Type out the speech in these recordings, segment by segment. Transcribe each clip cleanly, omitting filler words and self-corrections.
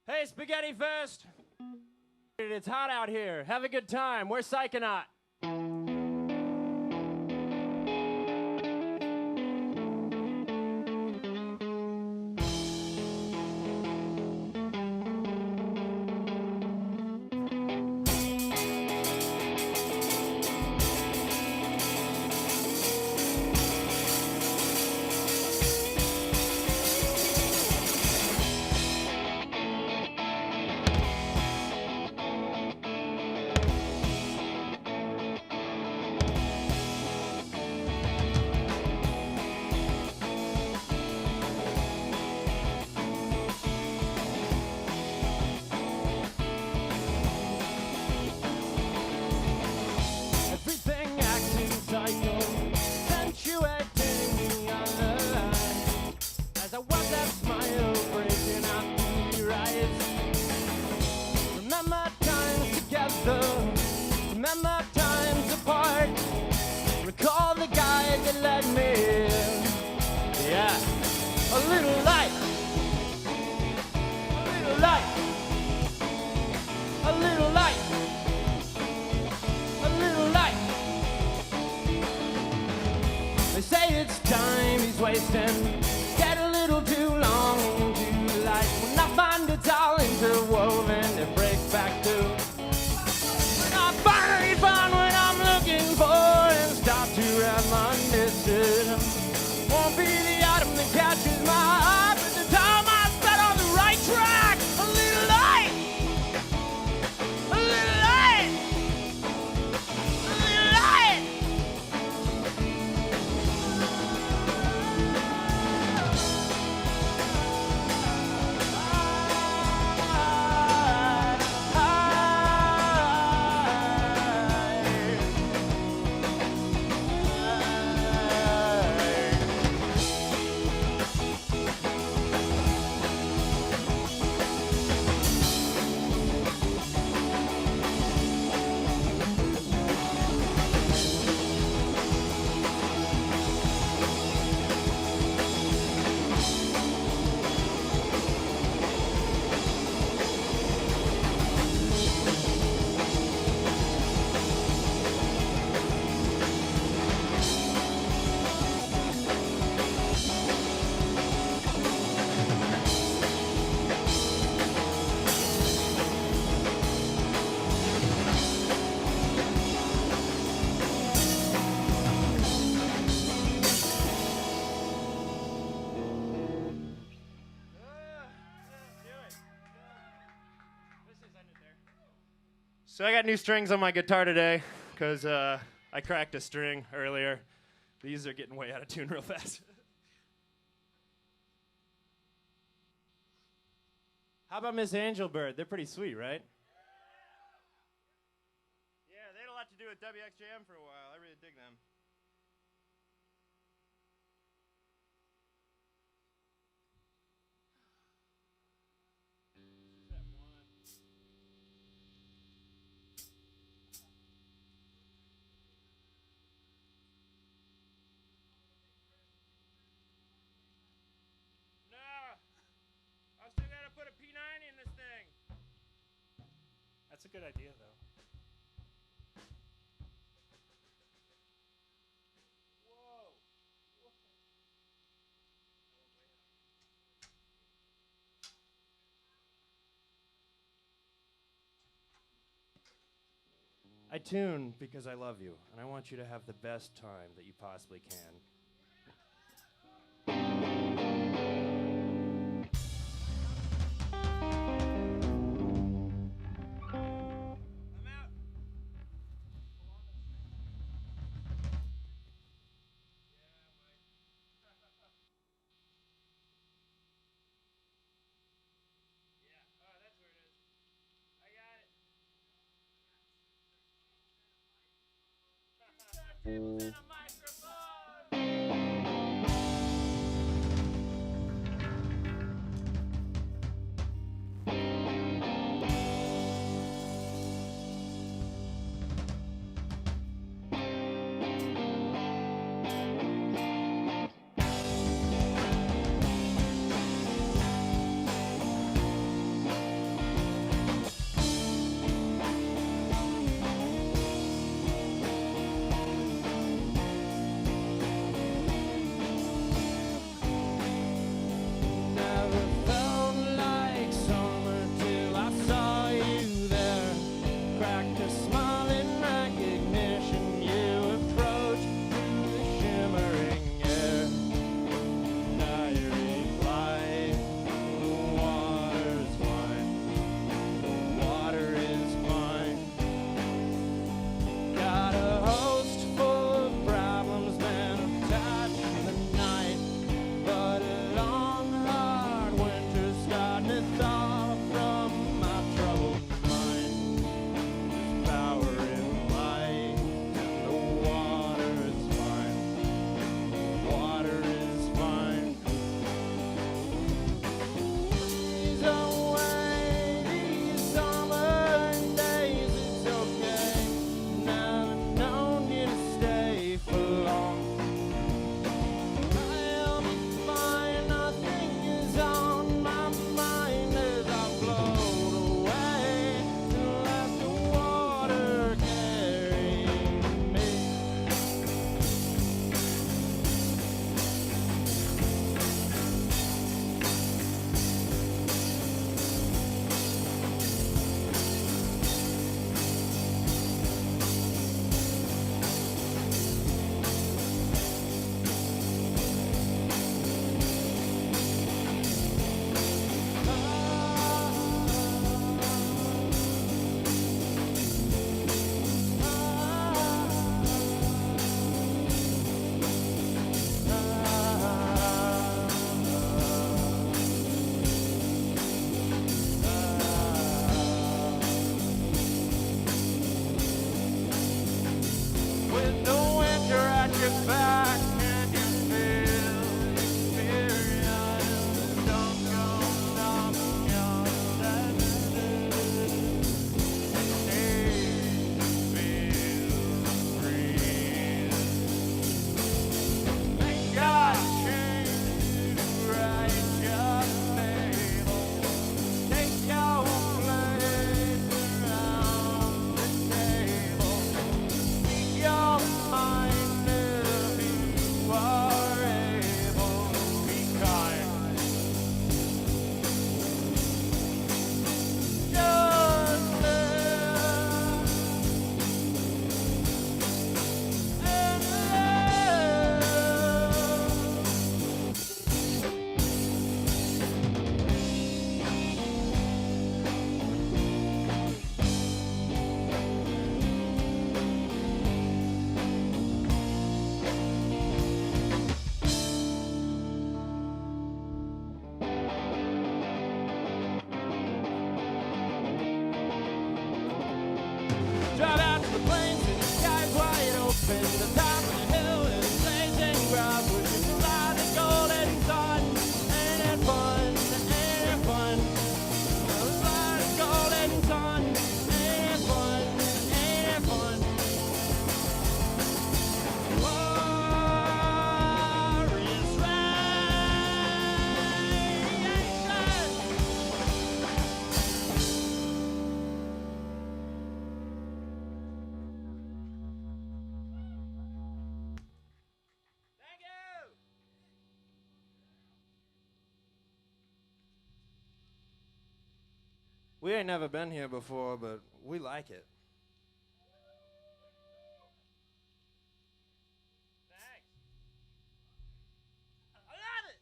Hey, Spaghetti Fest! It's hot out here. Have a good time. We're Psychonaut. Remember times apart. Recall the guide that led me. Yeah, a little light, a little light, a little light, a little light. They say it's time he's wasting. Get a little too long into light. When I find it's all interwoven, it breaks back through. Finally found what I'm looking for and stop to reminisce it. Won't be the item that catches my eye, but the time I spent on the right track. A little light, a little light, a little light. So I got new strings on my guitar today because I cracked a string earlier. These are getting way out of tune real fast. How about Miss Angelbird? They're pretty sweet, right? Yeah, they had a lot to do with WXJM for a while. I really dig them. That's a good idea, though. Whoa. I tune because I love you, and I want you to have the best time that you possibly can. In a microphone. We ain't never been here before, but we like it. Thanks. I love it.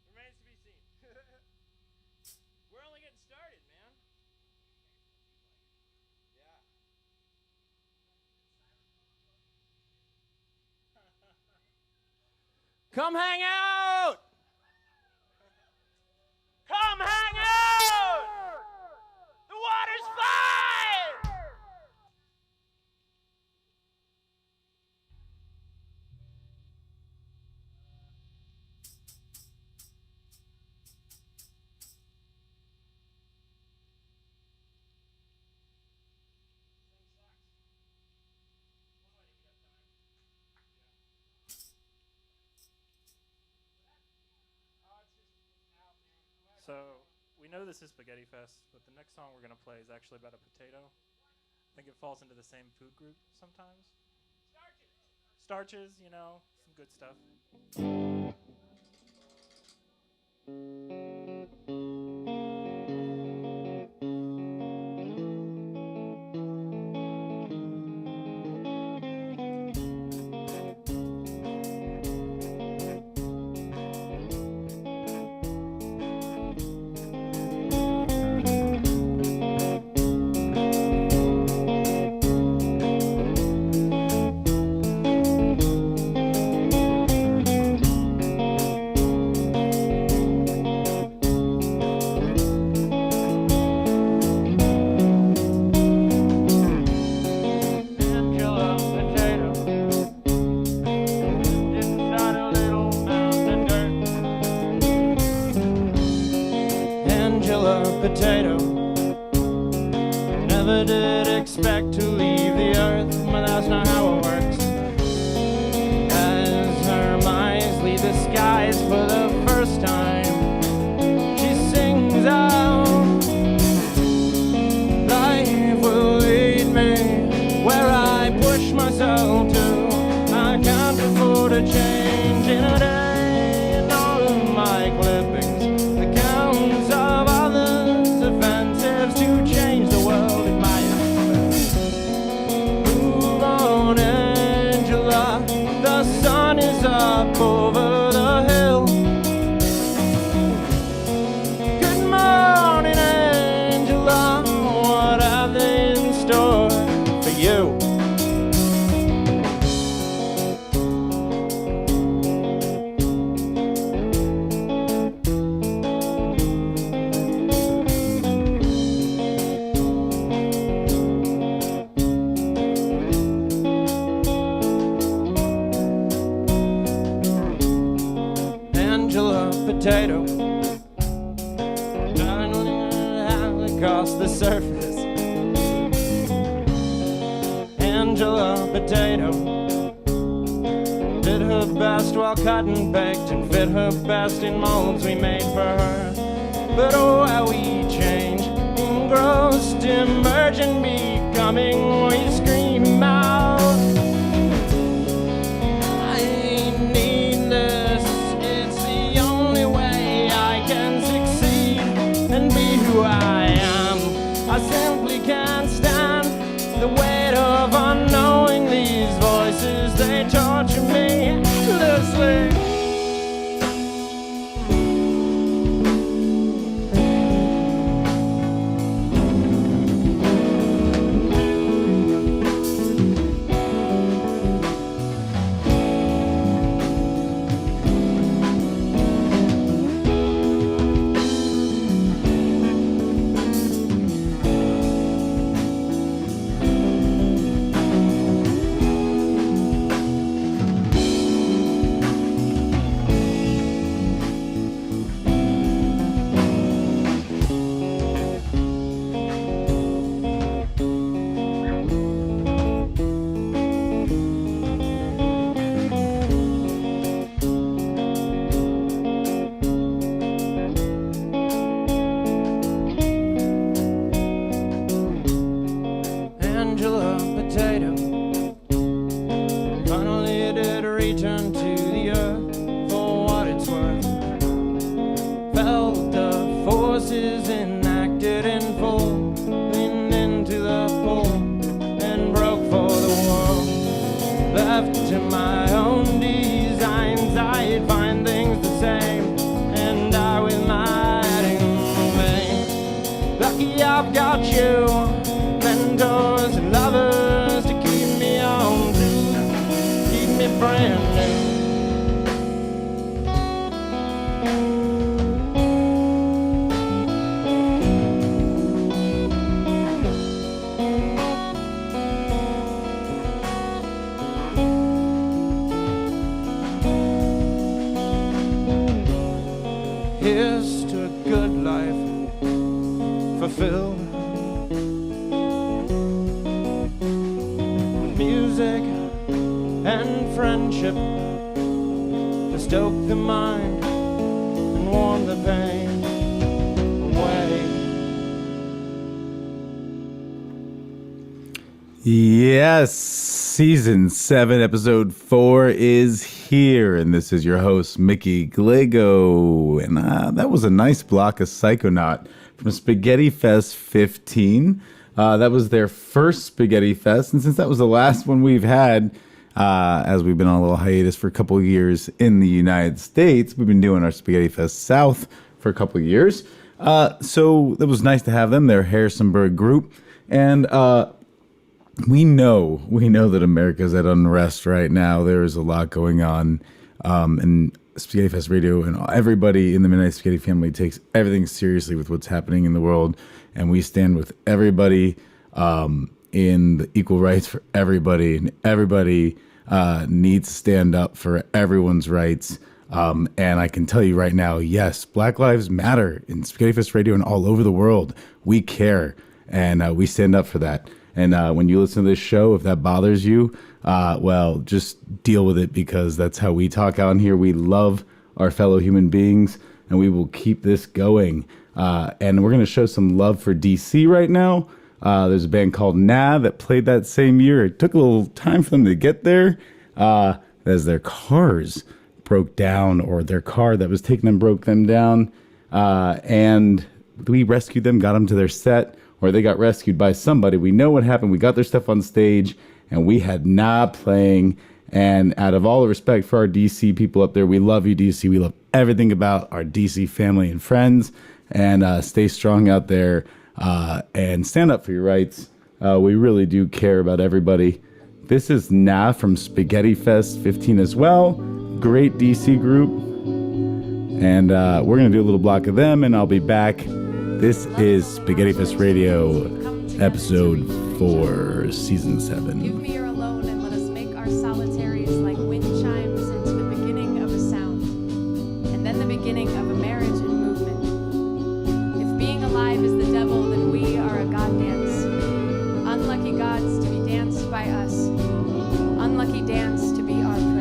Remains to be seen. We're only getting started, man. Yeah. Come hang out! Come hang out! The water's fine! So, we know this is Spaghetti Fest, but the next song we're going to play is actually about a potato. I think it falls into the same food group sometimes. Starches, you know, some good stuff. Potato never did expect to leave the earth, but that's not how it works. As her minds leave the skies for the first time, she sings out, life will lead me where I push myself to. I can't afford a change in a day, and all of my clippings, the counts of offensives to change the world in my eyes. Move on, Angela, the sun is up over the hill. Good morning, Angela, what have they in store for you? Potato across the surface. Angela Potato did her best while cut and baked and fit her best in molds we made for her. But oh, how we change, engrossed, emerging, becoming, we scream out, I need this. Who I am, I simply can't stand the weight of unknowing these voices. They torture me endlessly. Forces in action. left to my own designs, I'd find things the same, and die with my head in vain. Lucky I've got you, mentors and lovers to keep me on to keep me brand new. Here's to a good life fulfilled with music and friendship to stoke the mind and warm the pain away. Yes, season 7, episode 4 is here, and this is your host, Mickey Glago. And that was a nice block of Psychonaut from Spaghetti Fest 15. That was their first Spaghetti Fest, and since that was the last one we've had, as we've been on a little hiatus for a couple of years in the United States, we've been doing our Spaghetti Fest South for a couple of years. So it was nice to have them. They're a Harrisonburg group, and we know that America's at unrest right now. There is a lot going on, and Spaghetti Fest Radio and everybody in the Midnight Spaghetti family takes everything seriously with what's happening in the world, and we stand with everybody in the equal rights for everybody, and everybody needs to stand up for everyone's rights. And I can tell you right now, yes, Black Lives Matter in Spaghetti Fest Radio and all over the world. We care, and we stand up for that. And when you listen to this show, if that bothers you, well, just deal with it, because that's how we talk out here. We love our fellow human beings, and we will keep this going. And we're going to show some love for DC right now. There's a band called Nah that played that same year. It took a little time for them to get there, as their cars broke down, or their car that was taking them broke them down. And we rescued them, got them to their set, or they got rescued by somebody. We know what happened. We got their stuff on stage, and we had Nah playing. And out of all the respect for our DC people up there, we love you, DC. We love everything about our DC family and friends. And stay strong out there, and stand up for your rights. We really do care about everybody. This is Nah from Spaghetti Fest 15 as well. Great DC group. And we're going to do a little block of them, and I'll be back. This is Spaghetti Fest Radio, episode 4, season 7. Give me your alone and let us make our solitaries like wind chimes into the beginning of a sound, and then the beginning of a marriage and movement. If being alive is the devil, then we are a god dance. Unlucky gods to be danced by us. Unlucky dance to be our prayer.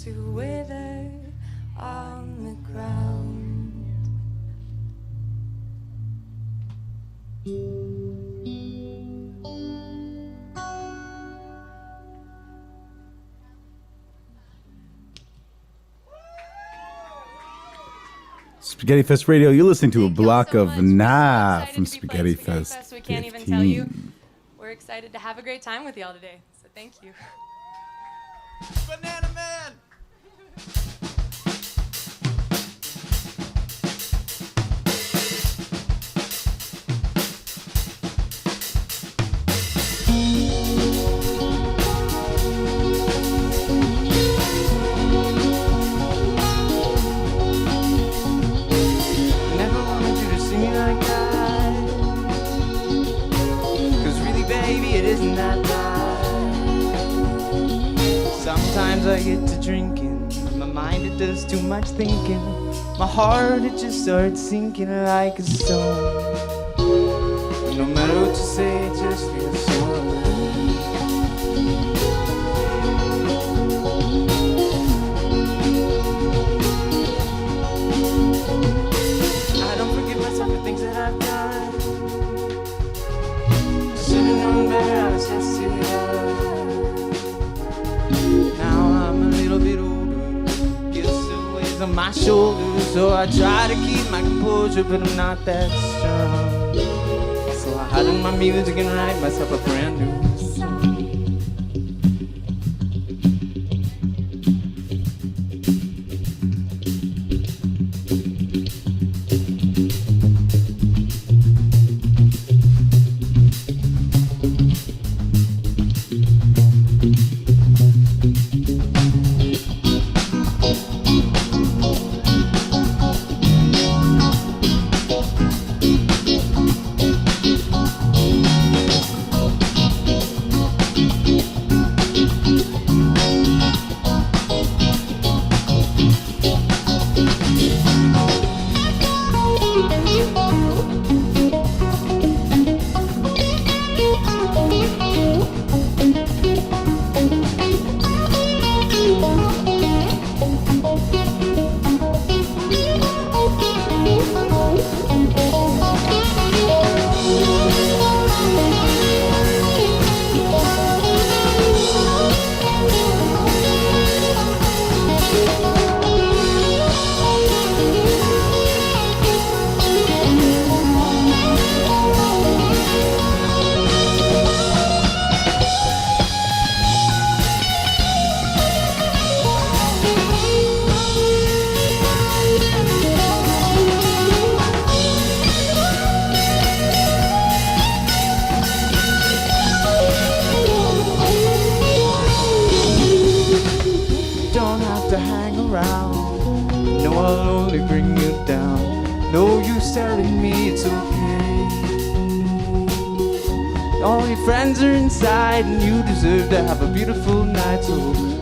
to wither on the ground. Spaghetti Fest Radio, you're listening to a Thank y'all block so of much. We're so Nah excited from to be Spaghetti playing Fest We can't even tell you. 15. We're excited to have a great time with y'all today. So thank you. Banana Man! Never wanted you to see me like that. 'Cause really, baby, it isn't that bad. Sometimes I get to drinking. My mind, it does too much thinking. My heart, it just starts sinking like a stone. No matter what you say, it just feels so alone. I don't forgive myself for things that I've done. Should've known better, I was just too young. Now I'm a little bit older, guess the weighs on my shoulders. So I try to keep my composure, but I'm not that strong. So I hide in my music and write myself a brand new song. Don't have to hang around. No, I'll only bring you down. No use telling me it's okay. All your friends are inside and you deserve to have a beautiful night. So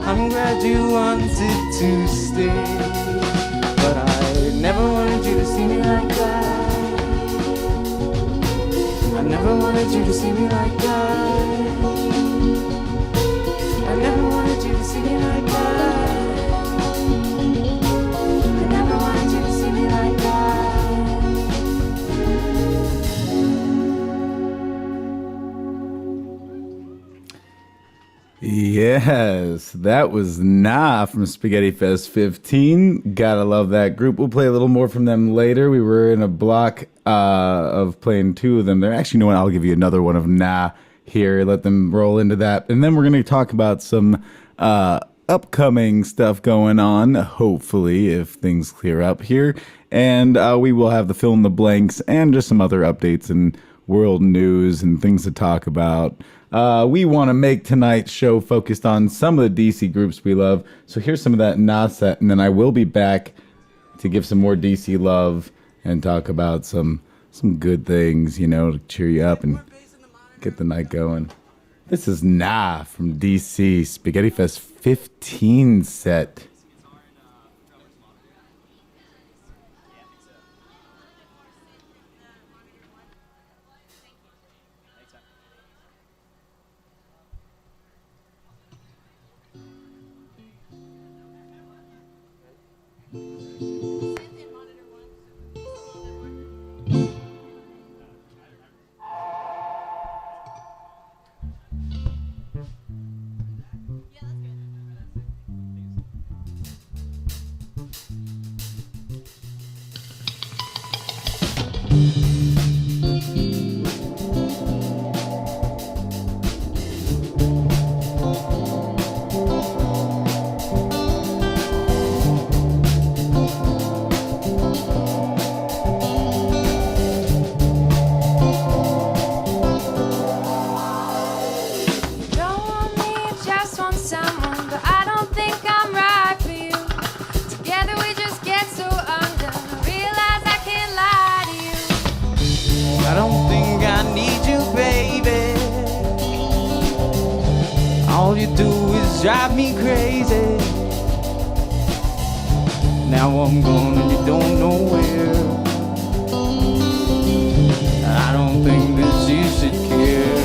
I'm glad you wanted to stay. But I never wanted you to see me like that. I never wanted you to see me like that. I never wanted you to see me like that. I never wanted you to see me like that. Yes, that was Nah from Spaghetti Fest 15. Gotta love that group. We'll play a little more from them later. We were in a block of playing two of them. There, actually, you know what? I'll give you another one of Nah here. Let them roll into that. And then we're going to talk about some upcoming stuff going on, hopefully, if things clear up here. And we will have the fill in the blanks and just some other updates and world news and things to talk about. We want to make tonight's show focused on some of the DC groups we love. So here's some of that Nah set, and then I will be back to give some more DC love and talk about some good things, you know, to cheer you up and get the night going. This is Nah from DC, Spaghetti Fest 15 set. Don't want me, just want someone, but I don't think I'm right for you. Together we just get so undone. I realize I can't lie to you. I don't think I need you, baby. All you do is drive me crazy. Now I'm gone and you don't know where. I don't think that you should care.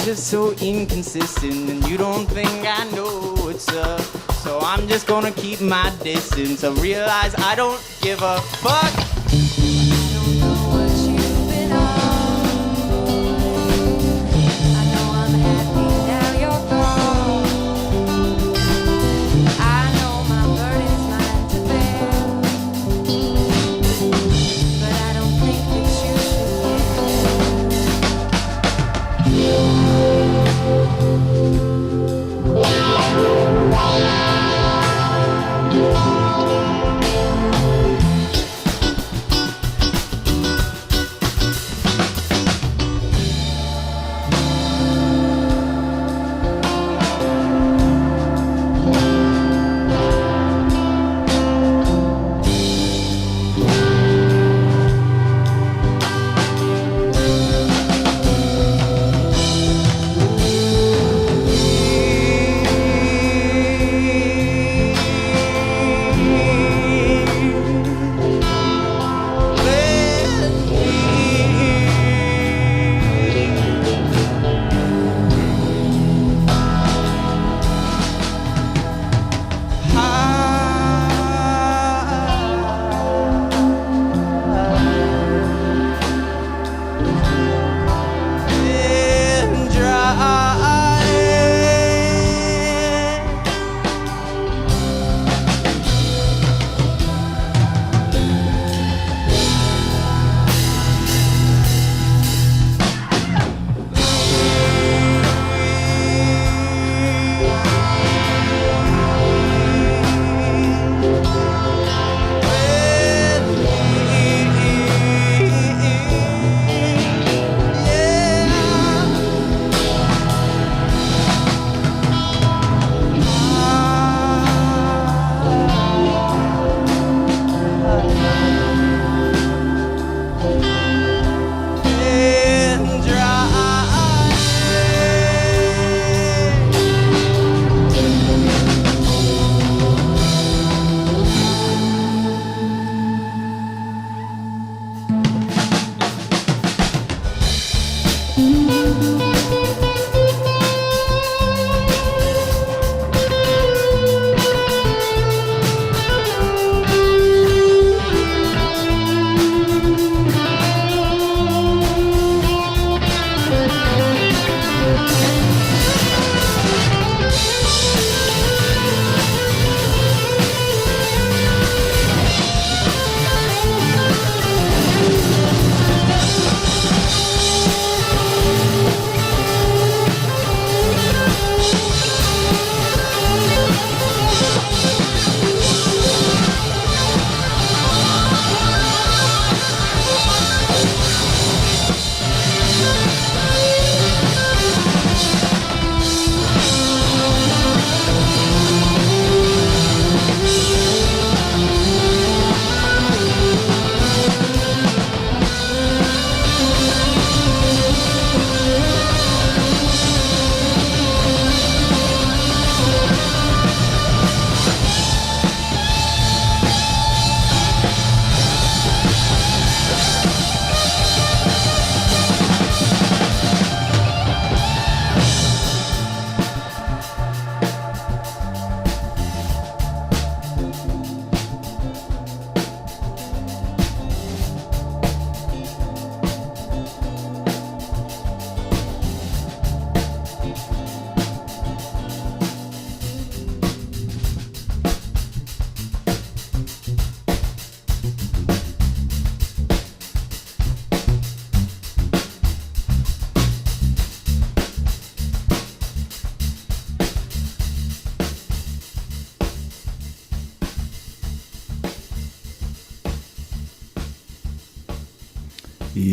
Just so inconsistent, and you don't think I know what's up. So I'm just gonna keep my distance. I realize I don't give a fuck. I don't know what you've been on. I know I'm happy now you're gone. I know my burden's mine to bear, but I don't think that you should care.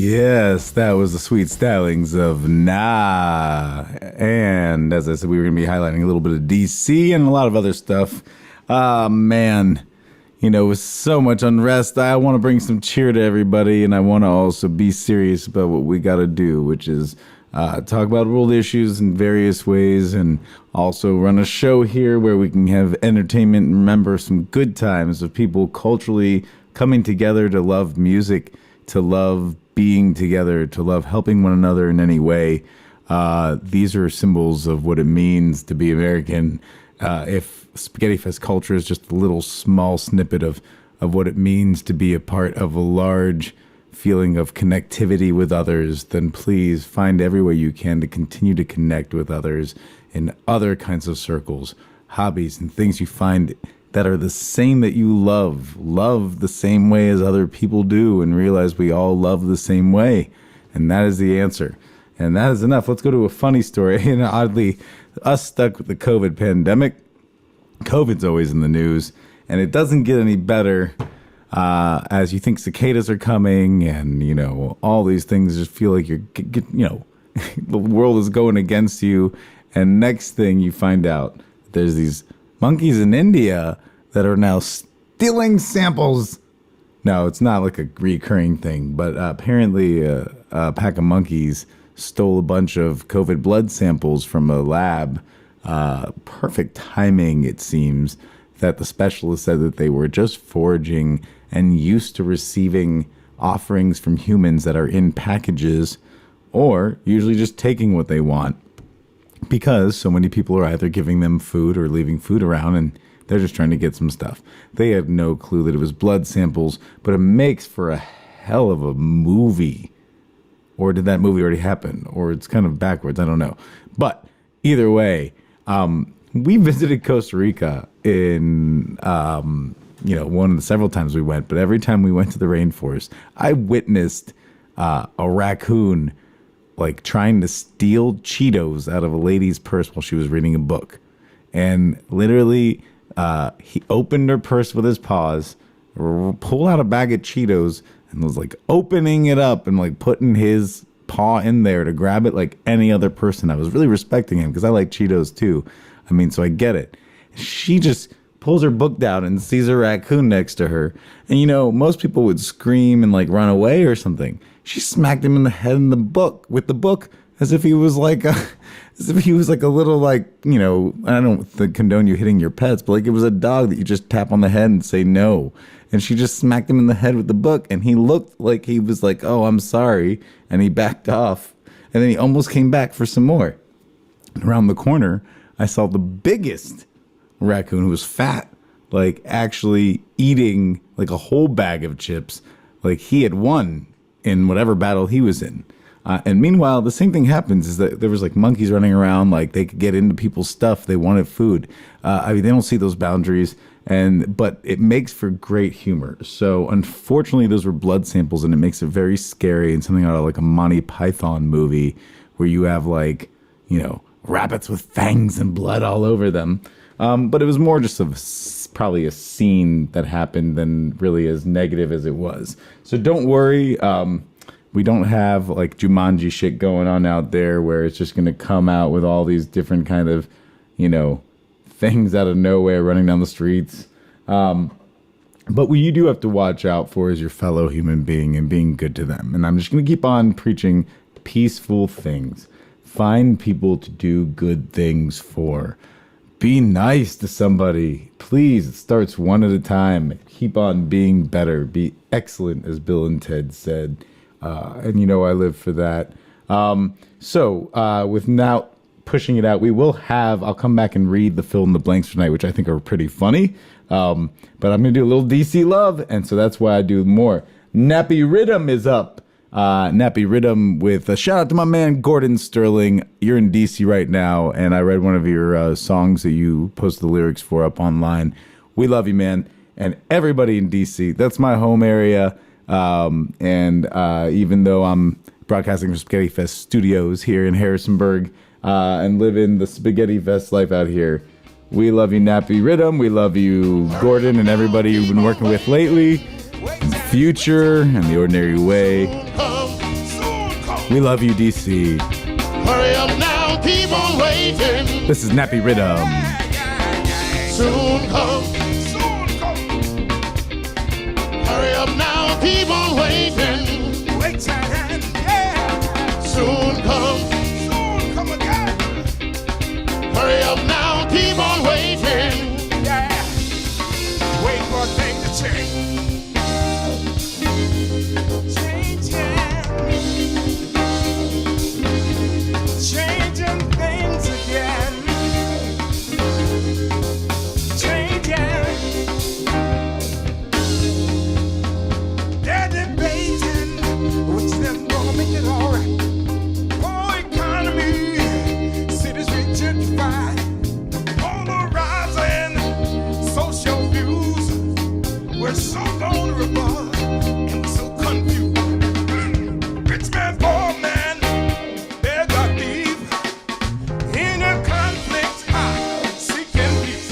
Yes, that was the sweet stylings of Nah. And as I said, we were going to be highlighting a little bit of DC and a lot of other stuff. Man, you know, with so much unrest, I want to bring some cheer to everybody, and I want to also be serious about what we got to do, which is talk about world issues in various ways, and also run a show here where we can have entertainment and remember some good times of people culturally coming together to love music, to love being together, to love helping one another in any way. These are symbols of what it means to be American. If Spaghetti Fest culture is just a little small snippet of what it means to be a part of a large feeling of connectivity with others, then please find every way you can to continue to connect with others in other kinds of circles, hobbies, and things you find that are the same that you love the same way as other people do, and realize we all love the same way. And that is the answer. And that is enough. Let's go to a funny story. And oddly, us stuck with the COVID pandemic. COVID's always in the news, and it doesn't get any better as you think cicadas are coming, and, you know, all these things just feel like you're, you know, the world is going against you. And next thing you find out, there's these monkeys in India that are now stealing samples. No, it's not like a recurring thing, but apparently a pack of monkeys stole a bunch of COVID blood samples from a lab. Perfect timing, it seems, that the specialist said that they were just foraging and used to receiving offerings from humans that are in packages, or usually just taking what they want, because so many people are either giving them food or leaving food around, and they're just trying to get some stuff. They had no clue that it was blood samples, but it makes for a hell of a movie. Or did that movie already happen? Or it's kind of backwards, I don't know. But either way, we visited Costa Rica in, one of the several times we went, but every time we went to the rainforest, I witnessed a raccoon like trying to steal Cheetos out of a lady's purse while she was reading a book. And literally, he opened her purse with his paws, pulled out a bag of Cheetos, and was like opening it up and like putting his paw in there to grab it like any other person. I was really respecting him because I like Cheetos too. I mean, so I get it. She just pulls her book down and sees a raccoon next to her. And, you know, most people would scream and like run away or something. She smacked him in the head with the book as if he was like a little, like, you know, I don't condone you hitting your pets, but like it was a dog that you just tap on the head and say no. And she just smacked him in the head with the book, and he looked like he was like, oh, I'm sorry. And he backed off, and then he almost came back for some more. Around the corner, I saw the biggest raccoon, who was fat, like actually eating like a whole bag of chips. Like he had won in whatever battle he was in. And meanwhile, the same thing happens, is that there was like monkeys running around, like they could get into people's stuff. They wanted food. I mean, they don't see those boundaries, but it makes for great humor. So unfortunately, those were blood samples, and it makes it very scary and something out of like a Monty Python movie where you have like, you know, rabbits with fangs and blood all over them. But it was more just probably a scene that happened than really as negative as it was. So don't worry. We don't have like Jumanji shit going on out there where it's just going to come out with all these different kind of, you know, things out of nowhere running down the streets. But what you do have to watch out for is your fellow human being and being good to them. And I'm just going to keep on preaching peaceful things. Find people to do good things for. Be nice to somebody. Please, it starts one at a time. Keep on being better. Be excellent, as Bill and Ted said. And you know I live for that. So with now pushing it out, I'll come back and read the fill in the blanks tonight, which I think are pretty funny. But I'm going to do a little DC love, and so that's why I do more. Nappy Rhythm is up. Nappy Rhythm with a shout out to my man Gordon Sterling. You're in DC right now, and I read one of your songs that you posted the lyrics for up online. We love you, man. And everybody in DC, that's my home area. And even though I'm broadcasting from Spaghetti Fest Studios here in Harrisonburg and living the Spaghetti Fest life out here, we love you, Nappy Rhythm. We love you, Gordon, and everybody you've been working with lately, and Future, and The Ordinary Way. We love you, DC. Hurry up now, keep on waiting. This is Nappy Rhythm. Soon come. Hurry up now, keep on waiting. Wait time, yeah. Soon come. Soon come again. Hurry up now, keep on waiting. Yeah. Wait for things to change. Changing things again. Changing. They're debating which them gonna make it alright. Poor economy, cities gentrified. Polarizing social views. We're so vulnerable and we're so confused. Rich man, poor man, they're got deep in a conflict, seeking peace.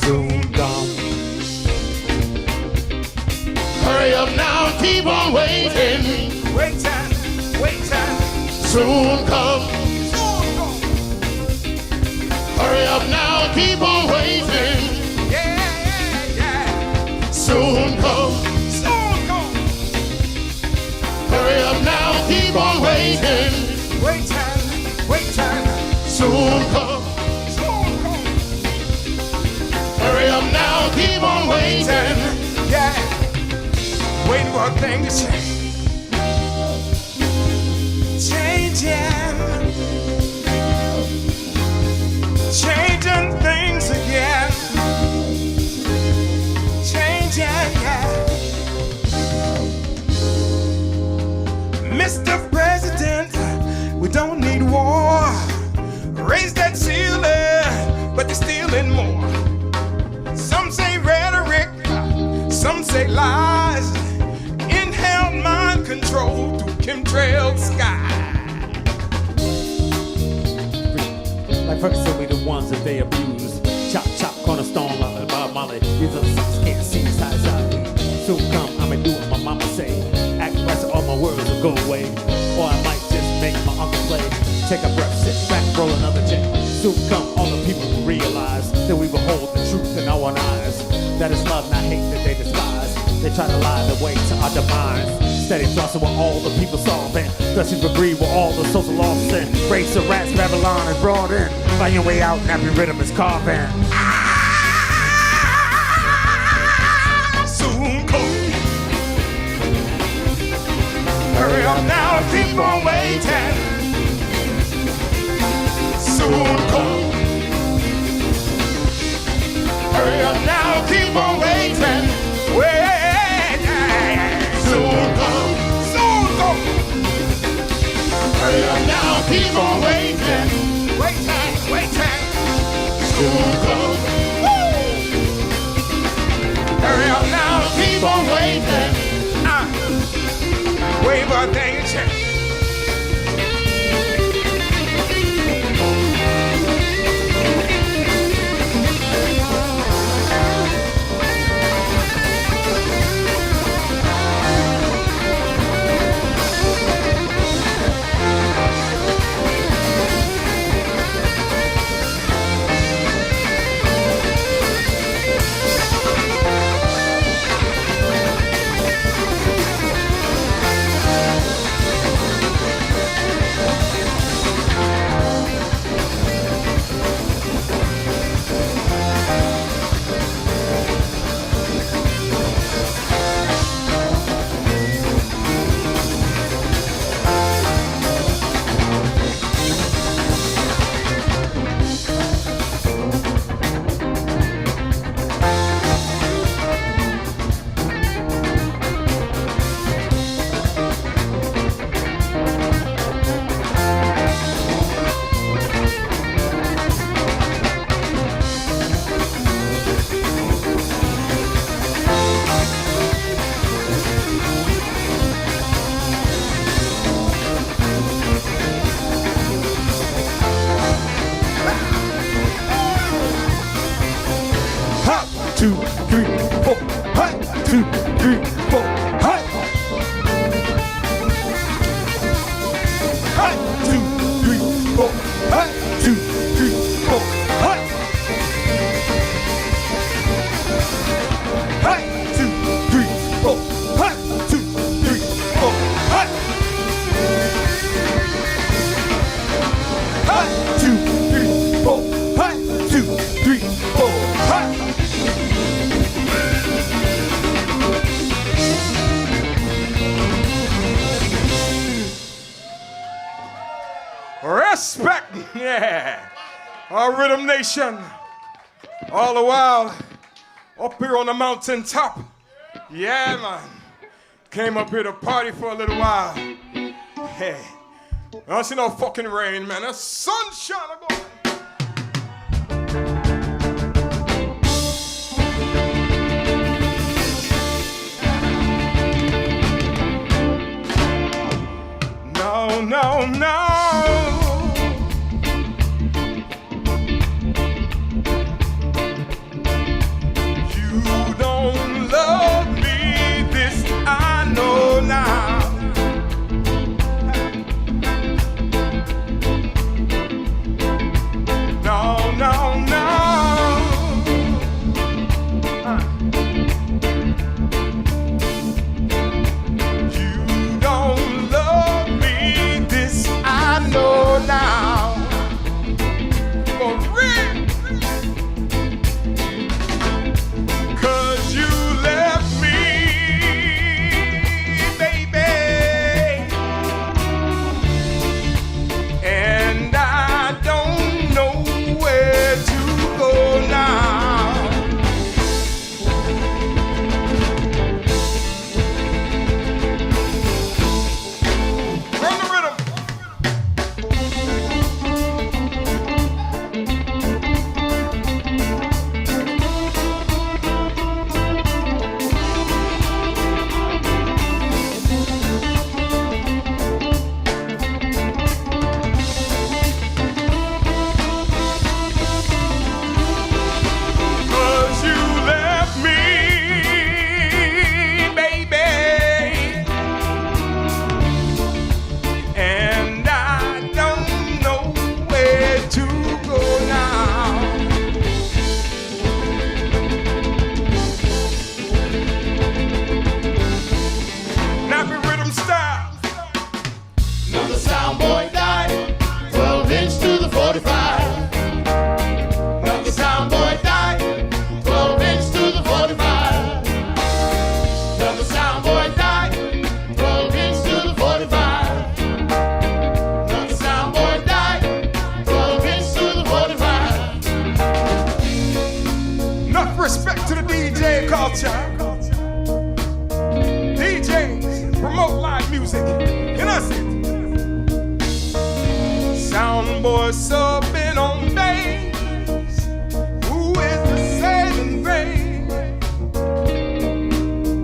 Soon gone. Hurry up now, keep on waiting. Wait time, wait time. Soon come. Soon gone. Hurry up now, keep on waiting. Yeah, yeah, yeah. Soon come. Soon gone. Hurry up now, keep on waiting. Wait time, wait time. Soon come. Soon gone. Hurry up now, keep on waiting. Yeah. Waiting for a thing to change. Changing. Changing things again. Changing, yeah. Mr. President, we don't need war. Raise that ceiling, but they're stealing more. Some say rhetoric, some say lies. Inhaled mind control through chemtrail sky. Like Ferguson, we the ones that they abuse. Chop, chop, cornerstone, like Bob Marley. These are the suckers can't see size out. Soon come, I'ma do what my mama say. Act right so all my words will go away. Or I might just make my uncle play. Take a breath, sit back, roll another jet. Soon come, all the people will realize that we behold the truth in our own eyes. That is love, not hate that they despise. They try to lie the way to our demise. Steady thrusting with all the people solving. Thirsty for greed with all the social lost sin. Race of rats, Babylon is brought in. Find your way out, Nappy Rhythm is carving. Soon come. Hurry up now, keep on waiting. Soon come. Hurry up now, keep on waiting. Wait. Soon come. Soon come. Hurry up now, keep on waiting. Wait time, wait time. Soon come. Hurry up now, Keep on waiting. wait for a thing to change. 4. 1, 2, 3, 4. 1, 2, 3, 4. 1, 2, 3, 4. 1, 2, 3, 4. 1, 2, 3, 4. 1. Respect, yeah. Our Rhythm Nation. All the while, up here on the mountain top. Yeah, man. Came up here to party for a little while. Hey, I don't see no fucking rain, man. That's sunshine. No, no, no. You don't love me, this I know now. No, no, no. You don't love me, this I know now. For real. 'Cause you left me, baby, and I don't know where to go now. Run the rhythm. Cause you left me, baby, and I don't know where to go now. Nappy rhythm style. Another sound boy died, 12 inch to the 45. Another sound boy died, 12 inch to the 45. Another sound boy died, 12 inch to the 45. Another sound boy died, 12 inch to the 45. Enough respect to the DJ culture. DJs promote live music. And that's it. Sound boy subbing on bass. Who is the saving grace?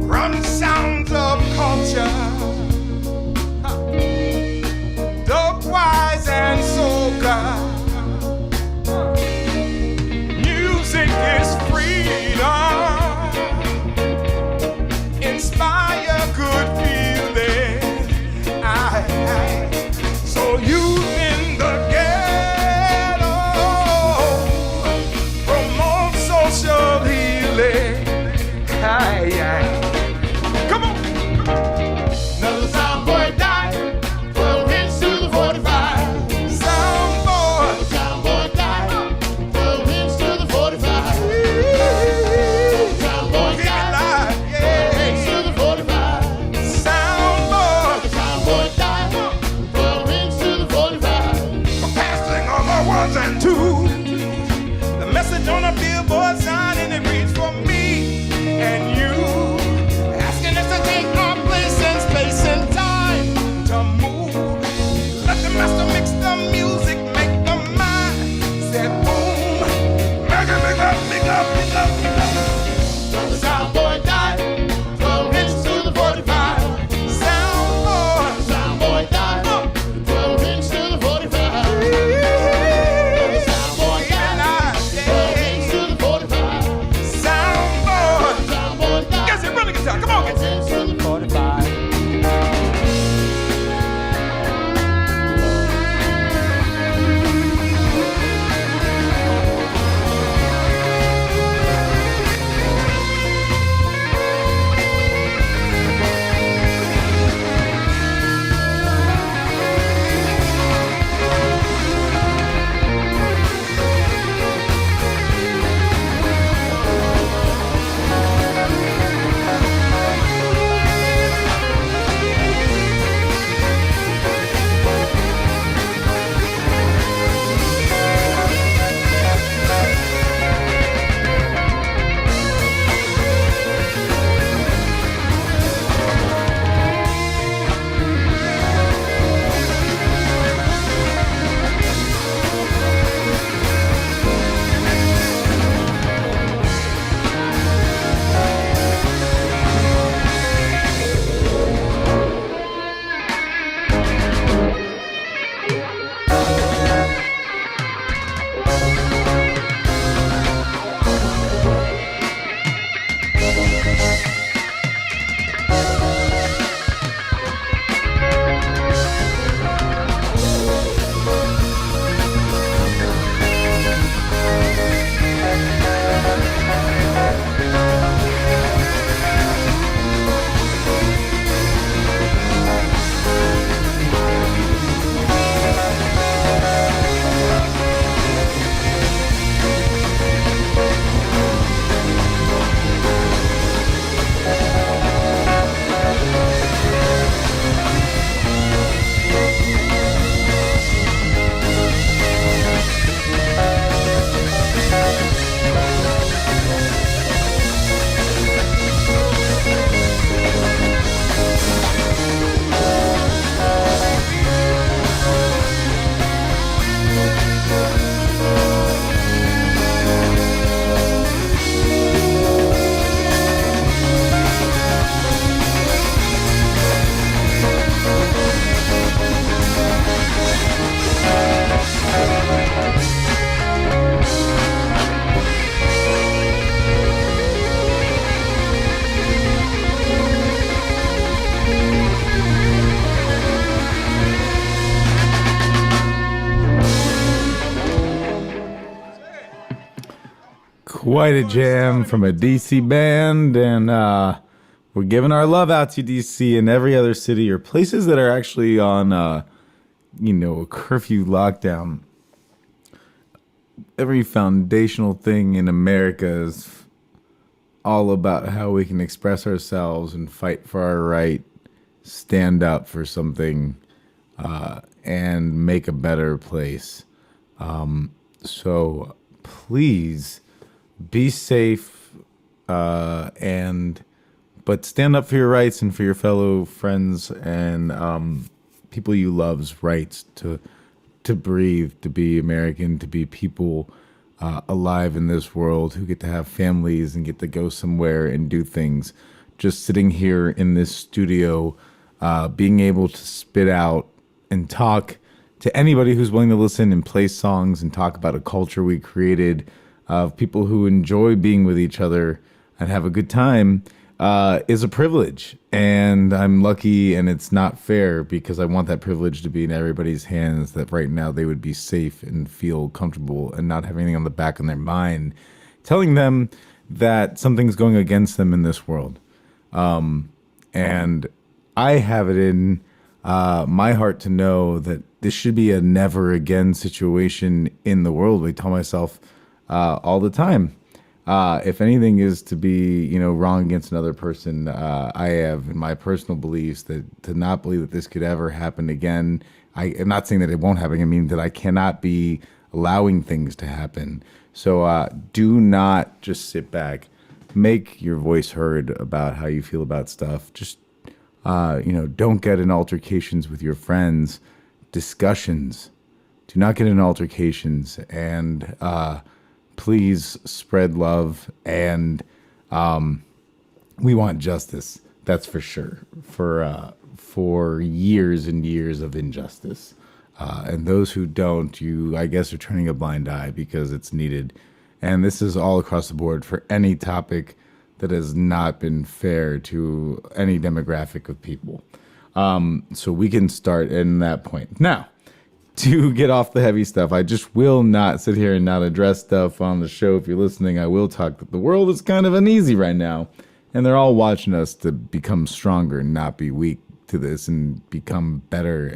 Run sounds of culture. Dub-wise and soca. Music is freedom. Inspire good feeling. So you in the ghetto promote social healing. Come on. Another sound boy died, 12 inch to the 45. Sound boy. Sound boy died, 12 inch to the 45. Sound boy Keep it died, live, 12 inch yeah. to the 45. Sound boy. Sound boy died, 12 inch to the 45. Passing on my ones and twos. The message on a billboard sign and it reads for me and you. Asking us to take our place in space and time to move. Let the master mix the music, make the mind set boom. Make it, make up, make up, make up, make up. Another sound boy died, 12 inch to the 45. Sound boy. Sound boy died, 12 inch to the 45. Another sound boy died, 12 inch to the Quite a jam from a DC band, and we're giving our love out to DC and every other city or places that are actually on, a curfew lockdown. Every foundational thing in America is all about how we can express ourselves and fight for our right, stand up for something, and make a better place. So please be safe, but stand up for your rights and for your fellow friends and people you love's rights to breathe, to be American, to be people alive in this world who get to have families and get to go somewhere and do things. Just sitting here in this studio, being able to spit out and talk to anybody who's willing to listen and play songs and talk about a culture we created of people who enjoy being with each other and have a good time is a privilege. And I'm lucky, and it's not fair because I want that privilege to be in everybody's hands, that right now they would be safe and feel comfortable and not have anything on the back of their mind telling them that something's going against them in this world. And I have it in my heart to know that this should be a never again situation in the world. I tell myself all the time, if anything is to be, wrong against another person, I have in my personal beliefs that to not believe that this could ever happen again. I'm not saying that it won't happen. I mean that I cannot be allowing things to happen. So do not just sit back. Make your voice heard about how you feel about stuff. Just don't get in altercations with your friends. Discussions. Do not get in altercations. And please spread love. And we want justice. That's for sure. For years and years of injustice. And those who don't, I guess, are turning a blind eye because it's needed. And this is all across the board for any topic that has not been fair to any demographic of people. So we can start in that point. Now, to get off the heavy stuff, I just will not sit here and not address stuff on the show. If you're listening, I will talk that the world is kind of uneasy right now. And they're all watching us to become stronger and not be weak to this and become better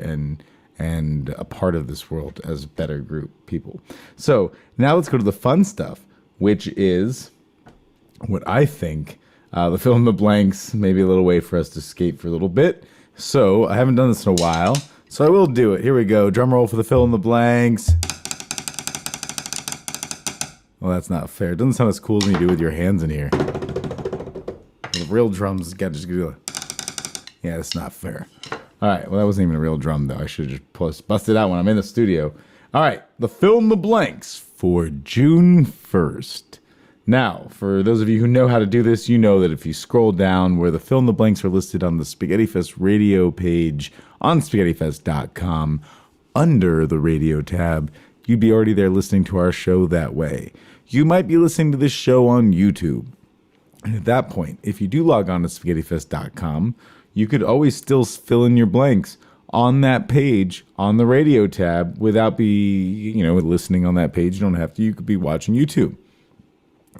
and a part of this world as a better group people. So now let's go to the fun stuff, which is what I think the fill in the blanks, maybe a little way for us to skate for a little bit. So I haven't done this in a while, so I will do it. Here we go. Drum roll for the fill in the blanks. Well, that's not fair. It doesn't sound as cool as when you do with your hands in here. The real drums got to just do it. Yeah, that's not fair. All right, well, that wasn't even a real drum, though. I should have just busted out when I'm in the studio. All right, the fill in the blanks for June 1st. Now, for those of you who know how to do this, you know that if you scroll down where the fill in the blanks are listed on the Spaghetti Fest radio page on SpaghettiFest.com, under the radio tab, you'd be already there listening to our show that way. You might be listening to this show on YouTube. And at that point, if you do log on to SpaghettiFest.com, you could always still fill in your blanks on that page on the radio tab without listening on that page. You don't have to. You could be watching YouTube.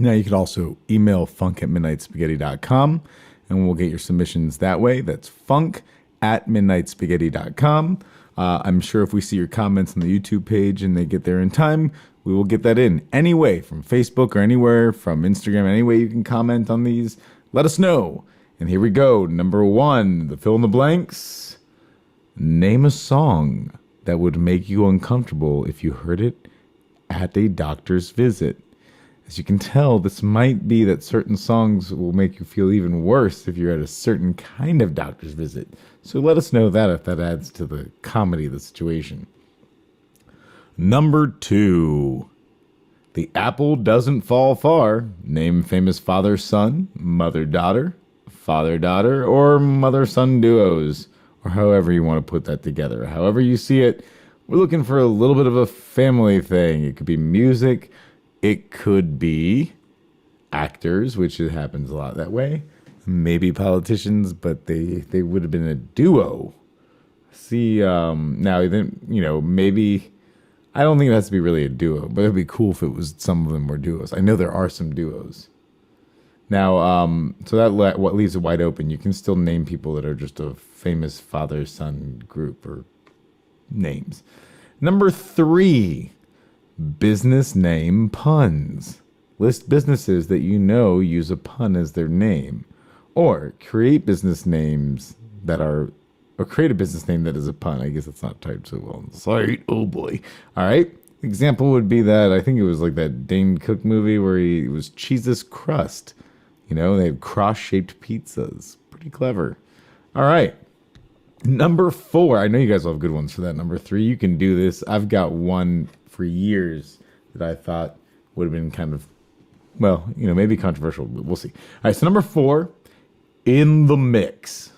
Now, you could also email funk@midnightspaghetti.com, and we'll get your submissions that way. That's funk@midnightspaghetti.com. I'm sure if we see your comments on the YouTube page and they get there in time, we will get that in. Anyway, from Facebook or anywhere, from Instagram, any way you can comment on these, let us know. And here we go. Number 1, the fill in the blanks. Name a song that would make you uncomfortable if you heard it at a doctor's visit. As you can tell, this might be that certain songs will make you feel even worse if you're at a certain kind of doctor's visit. So let us know that if that adds to the comedy of the situation. Number 2. The apple doesn't fall far. Name famous father-son, mother-daughter, father-daughter, or mother-son duos, or however you want to put that together. However you see it, we're looking for a little bit of a family thing. It could be music. It could be actors, which it happens a lot that way. Maybe politicians, but they would have been a duo. See, now then, maybe I don't think it has to be really a duo, but it'd be cool if it was some of them were duos. I know there are some duos. Now, so that what leaves it wide open. You can still name people that are just a famous father-son group or names. Number 3, business name puns. List businesses that you know use a pun as their name. Or create business names that are, or create a business name that is a pun. I guess it's not typed so well on the site. Oh boy. All right. Example would be that, I think it was like that Dane Cook movie where it was Cheese's Crust. You know, they had cross-shaped pizzas. Pretty clever. All right. Number 4. I know you guys will have good ones for that. Number 3, you can do this. I've got one for years that I thought would have been kind of, well, you know, maybe controversial, but we'll see. All right, so number 4, in the mix.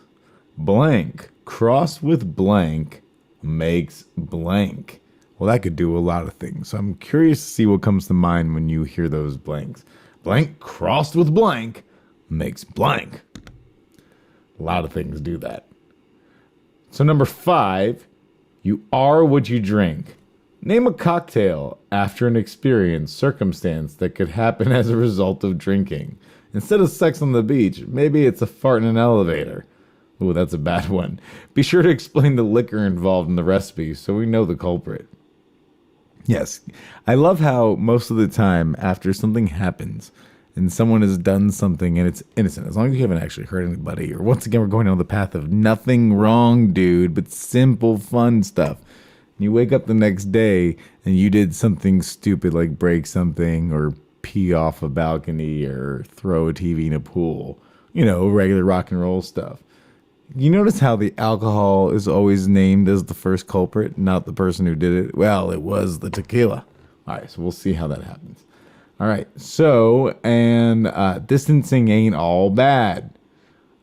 Blank crossed with blank makes blank. Well, that could do a lot of things. So I'm curious to see what comes to mind when you hear those blanks. Blank crossed with blank makes blank. A lot of things do that. So number 5, you are what you drink. Name a cocktail after an experience, circumstance that could happen as a result of drinking. Instead of sex on the beach, maybe it's a fart in an elevator. Ooh, that's a bad one. Be sure to explain the liquor involved in the recipe so we know the culprit. Yes, I love how most of the time after something happens and someone has done something and it's innocent, as long as you haven't actually hurt anybody, or once again, we're going down the path of nothing wrong, dude, but simple, fun stuff. You wake up the next day and you did something stupid like break something or pee off a balcony or throw a TV in a pool. You know, regular rock and roll stuff. You notice how the alcohol is always named as the first culprit, not the person who did it? Well, it was the tequila. All right, so we'll see how that happens. All right, so, and distancing ain't all bad.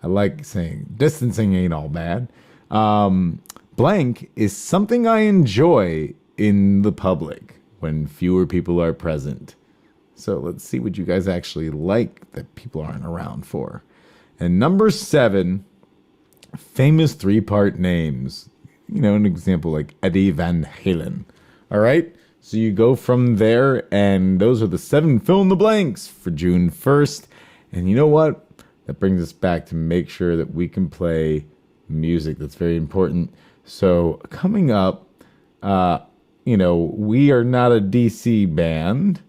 I like saying distancing ain't all bad. Blank is something I enjoy in the public when fewer people are present. So let's see what you guys actually like that people aren't around for. And number 7, famous 3-part names. You know, an example like Eddie Van Halen. All right, so you go from there, and those are the 7 fill in the blanks for June 1st. And you know what? That brings us back to make sure that we can play music. That's very important. So coming up, you know, we are not a DC band,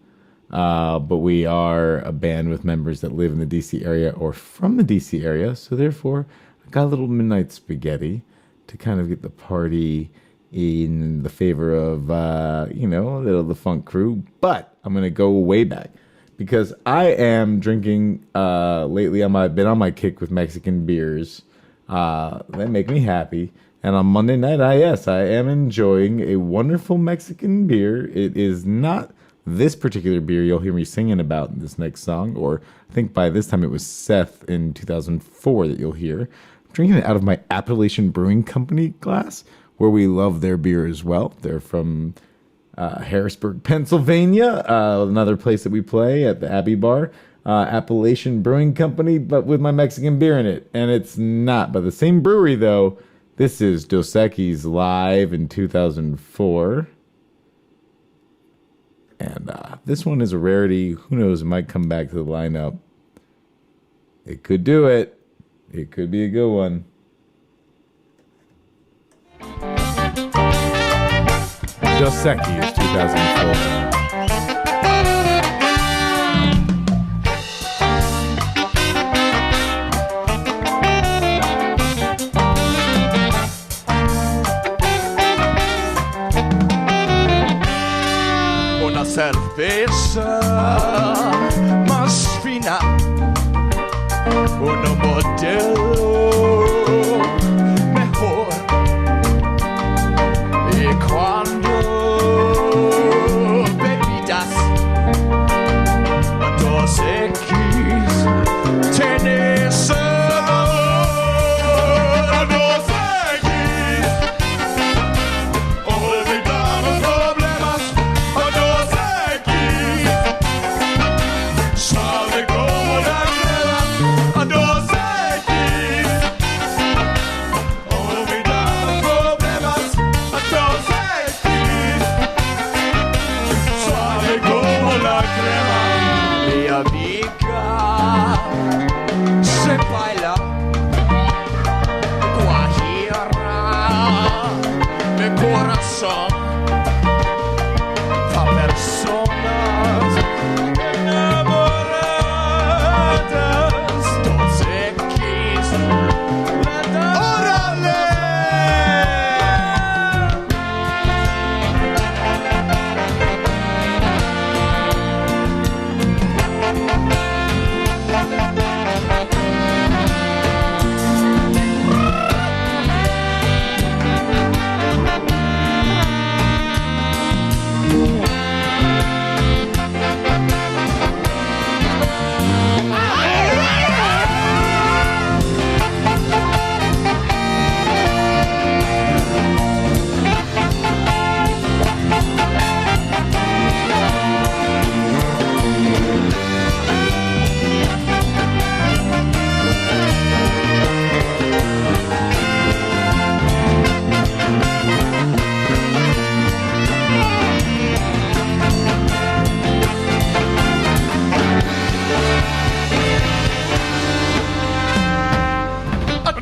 but we are a band with members that live in the DC area or from the DC area. So therefore, I got a little Midnight Spaghetti to kind of get the party in the favor of, you know, a little of the funk crew. But I'm going to go way back because I am drinking lately. I've been on my kick with Mexican beers. They make me happy. And on Monday night, I am enjoying a wonderful Mexican beer. It is not this particular beer you'll hear me singing about in this next song, or I think by this time it was Seth in 2004 that you'll hear. I'm drinking it out of my Appalachian Brewing Company glass, where we love their beer as well. They're from Harrisburg, Pennsylvania, another place that we play at the Abbey Bar. Appalachian Brewing Company, but with my Mexican beer in it. And it's not by the same brewery, though. This is Dos Equis live in 2004. And this one is a rarity. Who knows? It might come back to the lineup. It could do it. It could be a good one. Dos Equis 2004. Cerveza más fina, un modelo mejor. Y cuando bebidas Dos Equis tiene sabor. Dos Equis olvidamos problemas. Dos Equis sabe cómo la crema. Dos Equis son. A personas enamoradas, dos X. ¡Órale!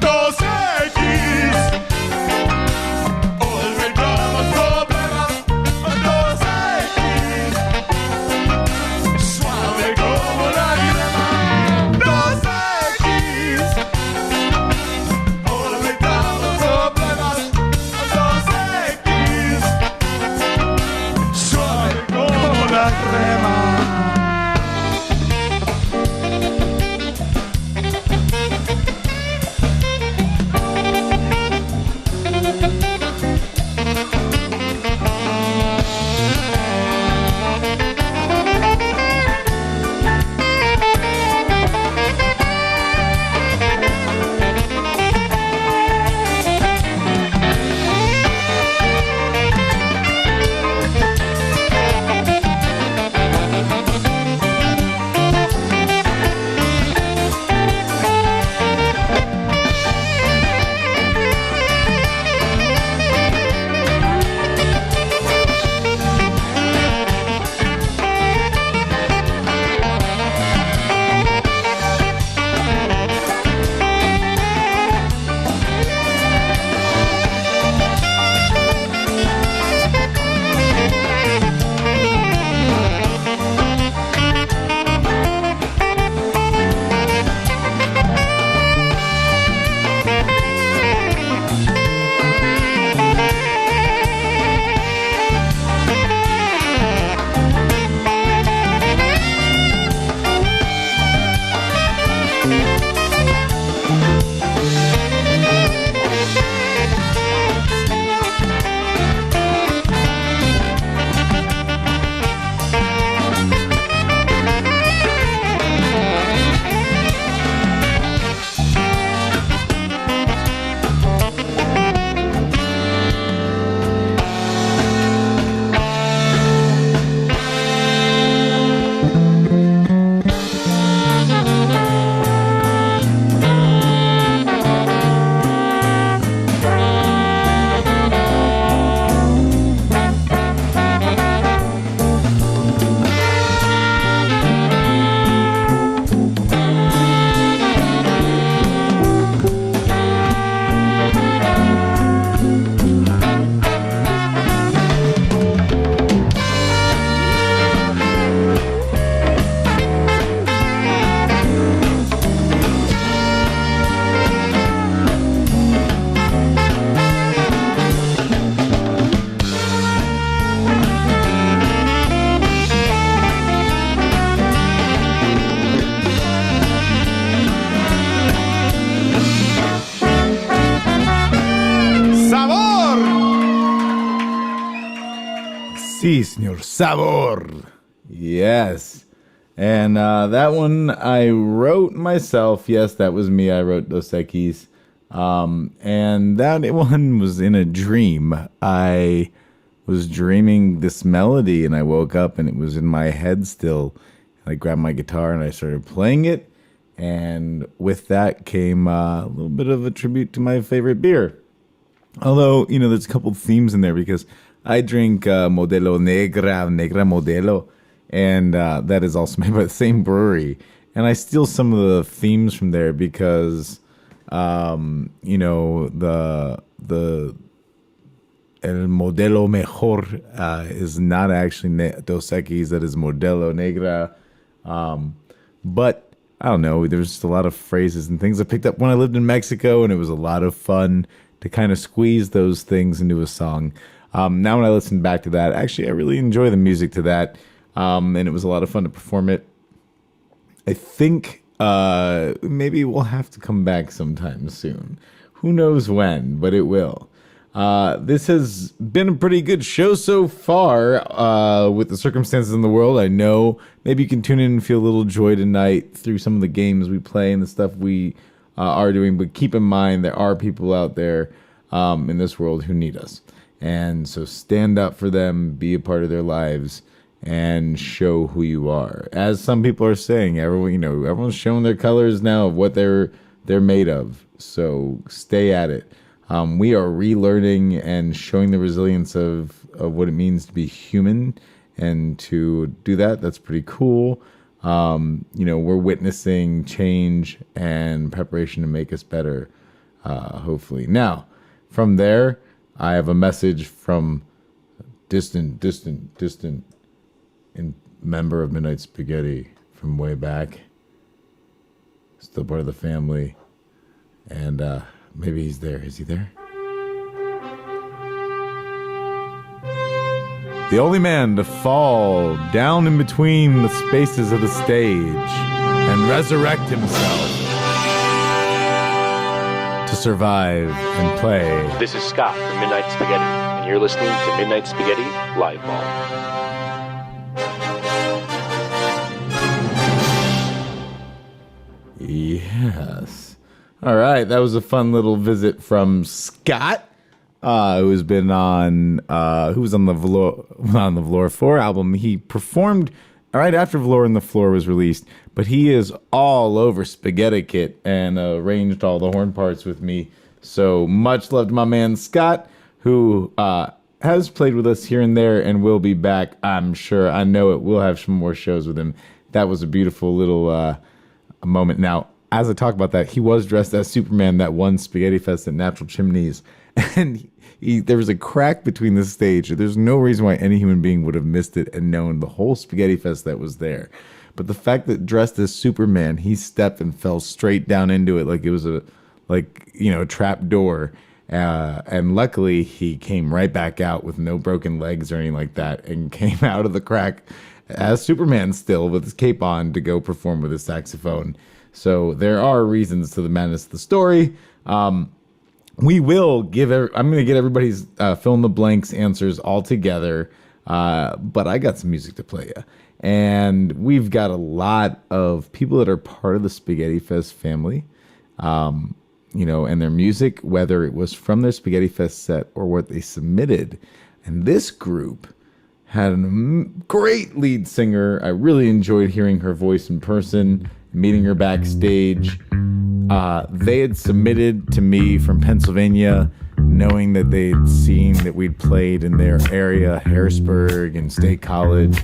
Dos X. Olvidamos problemas. Dos X. Suave como la crema. Dos X. Olvidamos problemas. Dos X. Suave como la crema. Sí, señor. Sabor. Yes. And that one I wrote myself. Yes, that was me. I wrote Dos Equis. And that one was in a dream. I was dreaming this melody and I woke up and it was in my head still. I grabbed my guitar and I started playing it. And with that came a little bit of a tribute to my favorite beer. Although, you know, there's a couple themes in there because I drink Modelo Negra Modelo, and that is also made by the same brewery. And I steal some of the themes from there because, you know, the El Modelo Mejor is not actually Dos Equis, that is Modelo Negra. But I don't know, there's just a lot of phrases and things I picked up when I lived in Mexico, and it was a lot of fun to kind of squeeze those things into a song. Now when I listen back to that, actually I really enjoy the music to that, and it was a lot of fun to perform it. I think maybe we'll have to come back sometime soon. Who knows when, but it will. This has been a pretty good show so far with the circumstances in the world. I know maybe you can tune in and feel a little joy tonight through some of the games we play and the stuff we are doing. But keep in mind there are people out there in this world who need us. And so stand up for them, be a part of their lives, and show who you are. As some people are saying, everyone's showing their colors now of what they're made of. So stay at it. We are relearning and showing the resilience of what it means to be human, and to do that, that's pretty cool. We're witnessing change and preparation to make us better, hopefully. Now, from there, I have a message from distant member of Midnight Spaghetti from way back. Still part of the family. And maybe he's there. Is he there? The only man to fall down in between the spaces of the stage and resurrect himself to survive and play. This is Scott from Midnight Spaghetti, and you're listening to Midnight Spaghetti Live Ball. Yes. All right, that was a fun little visit from Scott, who's been on, who was on the Valor 4 album. He performed right after Valor on the Floor was released, but he is all over Spaghetti Kit and arranged all the horn parts with me. So much love to my man Scott, who has played with us here and there and will be back, I'm sure. I know it. We'll have some more shows with him. That was a beautiful little moment. Now, as I talk about that, he was dressed as Superman that one Spaghetti Fest at Natural Chimneys. And there was a crack between the stage. There's no reason why any human being would have missed it and known the whole Spaghetti Fest that was there. But the fact that dressed as Superman, he stepped and fell straight down into it like it was a trap door. And luckily, he came right back out with no broken legs or anything like that, and came out of the crack as Superman still with his cape on to go perform with his saxophone. So there are reasons to the madness of the story. We will I'm going to get everybody's fill in the blanks answers all together. But I got some music to play you. And we've got a lot of people that are part of the Spaghetti Fest family, and their music, whether it was from their Spaghetti Fest set or what they submitted. And this group had a great lead singer. I really enjoyed hearing her voice in person, meeting her backstage. They had submitted to me from Pennsylvania, knowing that they'd seen that we'd played in their area, Harrisburg and State College.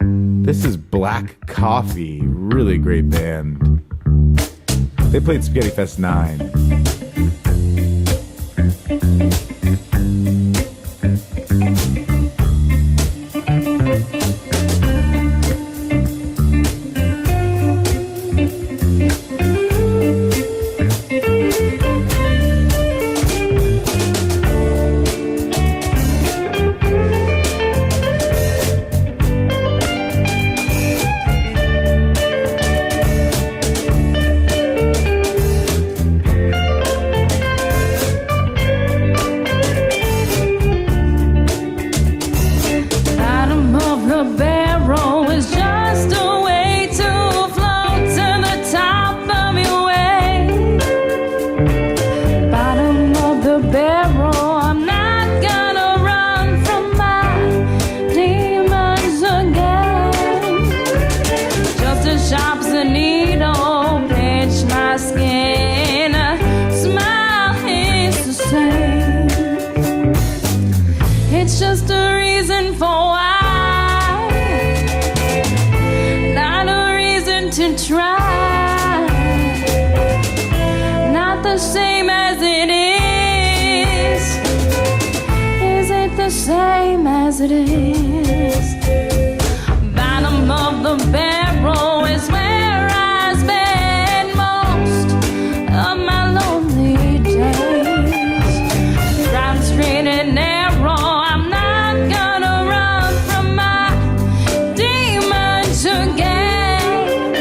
This is Black Coffee, really great band. They played Spaghetti Fest 9. Same as it is it is. Bottom of the barrel is where I spend most of my lonely days. Round straight and narrow, I'm not gonna run from my demons again.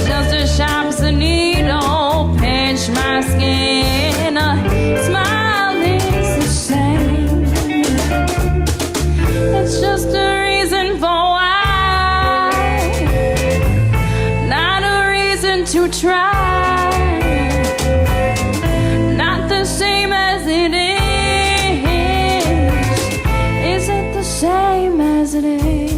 Just as sharp as a needle, pinch my skin. A smile is the same. It's just a reason for why, not a reason to try. Not the same as it is. Is it the same as it is?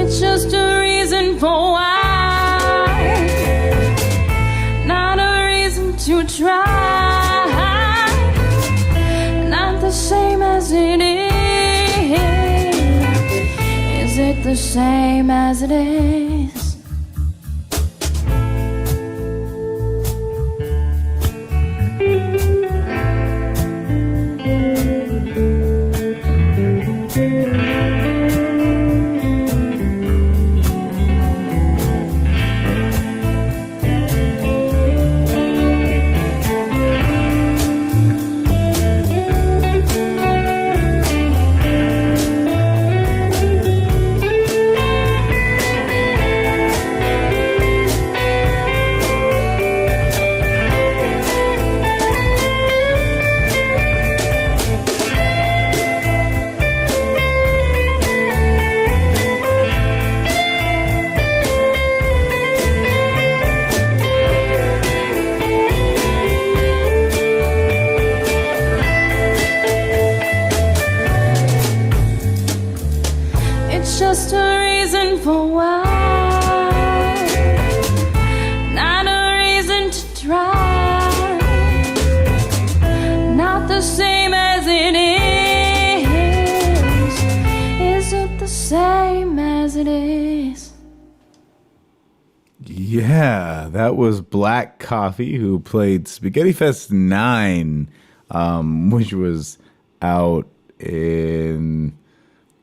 It's just a reason for why, not a reason to try. Not the same as it is. Is it the same as it is? It's just a reason for why, not a reason to try. Not the same as it is. Is it the same as it is? Yeah, that was Black Coffee, who played Spaghetti Fest 9, which was out in,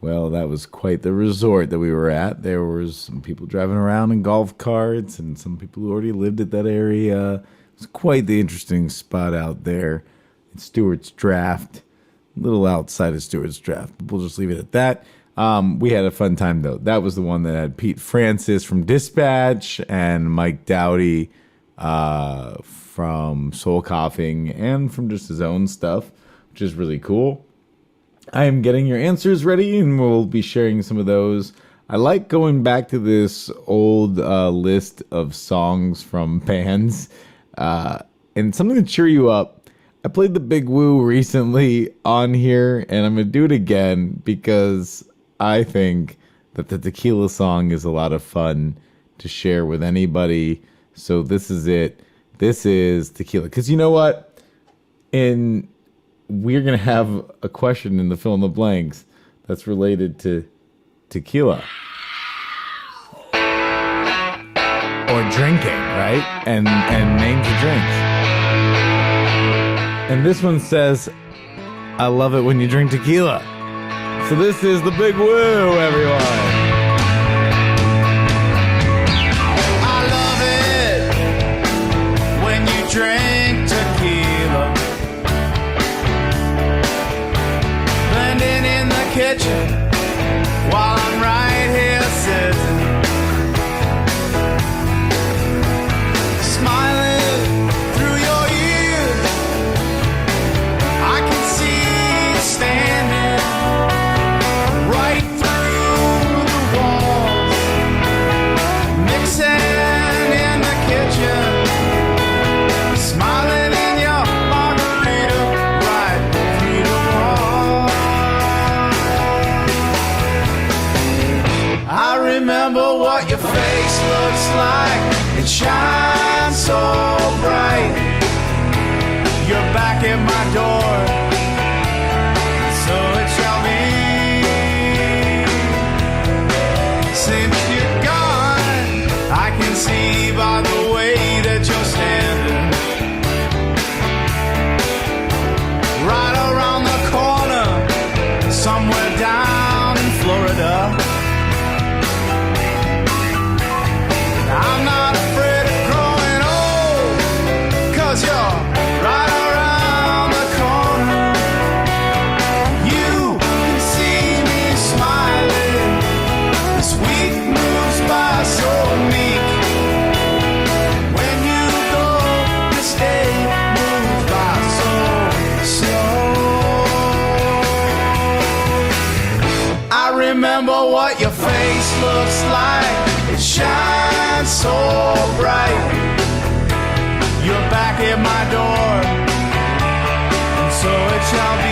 well, that was quite the resort that we were at. There was some people driving around in golf carts and some people who already lived at that area. It was quite the interesting spot out there in Stewart's Draft. A little outside of Stewart's Draft, but we'll just leave it at that. We had a fun time, though. That was the one that had Pete Francis from Dispatch and Mike Dowdy from Soul Coughing and from just his own stuff, which is really cool. I am getting your answers ready, and we'll be sharing some of those. I like going back to this old list of songs from bands. And something to cheer you up, I played The Big Woo recently on here, and I'm going to do it again because I think that the Tequila song is a lot of fun to share with anybody. So this is it. This is Tequila. Because you know what? We're going to have a question in the fill in the blanks that's related to tequila. Or drinking, right? And names of drinks. And this one says, I love it when you drink tequila. So this is The Big Woo, everyone. I love it when you drink tequila. Blending in the kitchen while I'm right here sitting, smiling through your ears. I can see you standing right through the your face looks like. It shines so bright. You're back at my door, so it shall be. Since you're gone, I can see by the way that you're standing right around the corner, somewhere down in Florida. I'm not afraid of growing old, 'cause you're right around the corner. You can see me smiling. This week moves by so meek. When you go, this day moves by so slow. I remember what your face looks like. It shines so bright. You're back at my door, and so it shall be.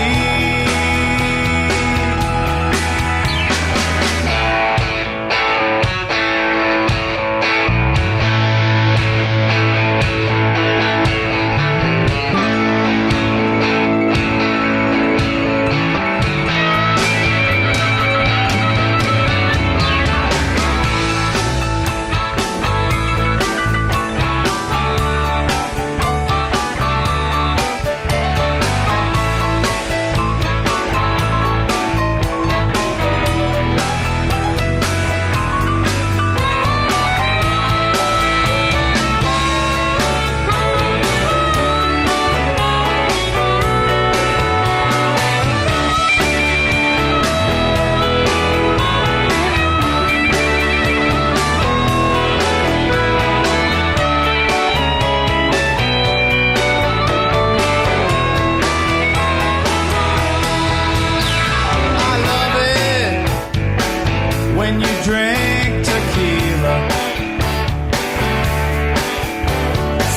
When you drink tequila,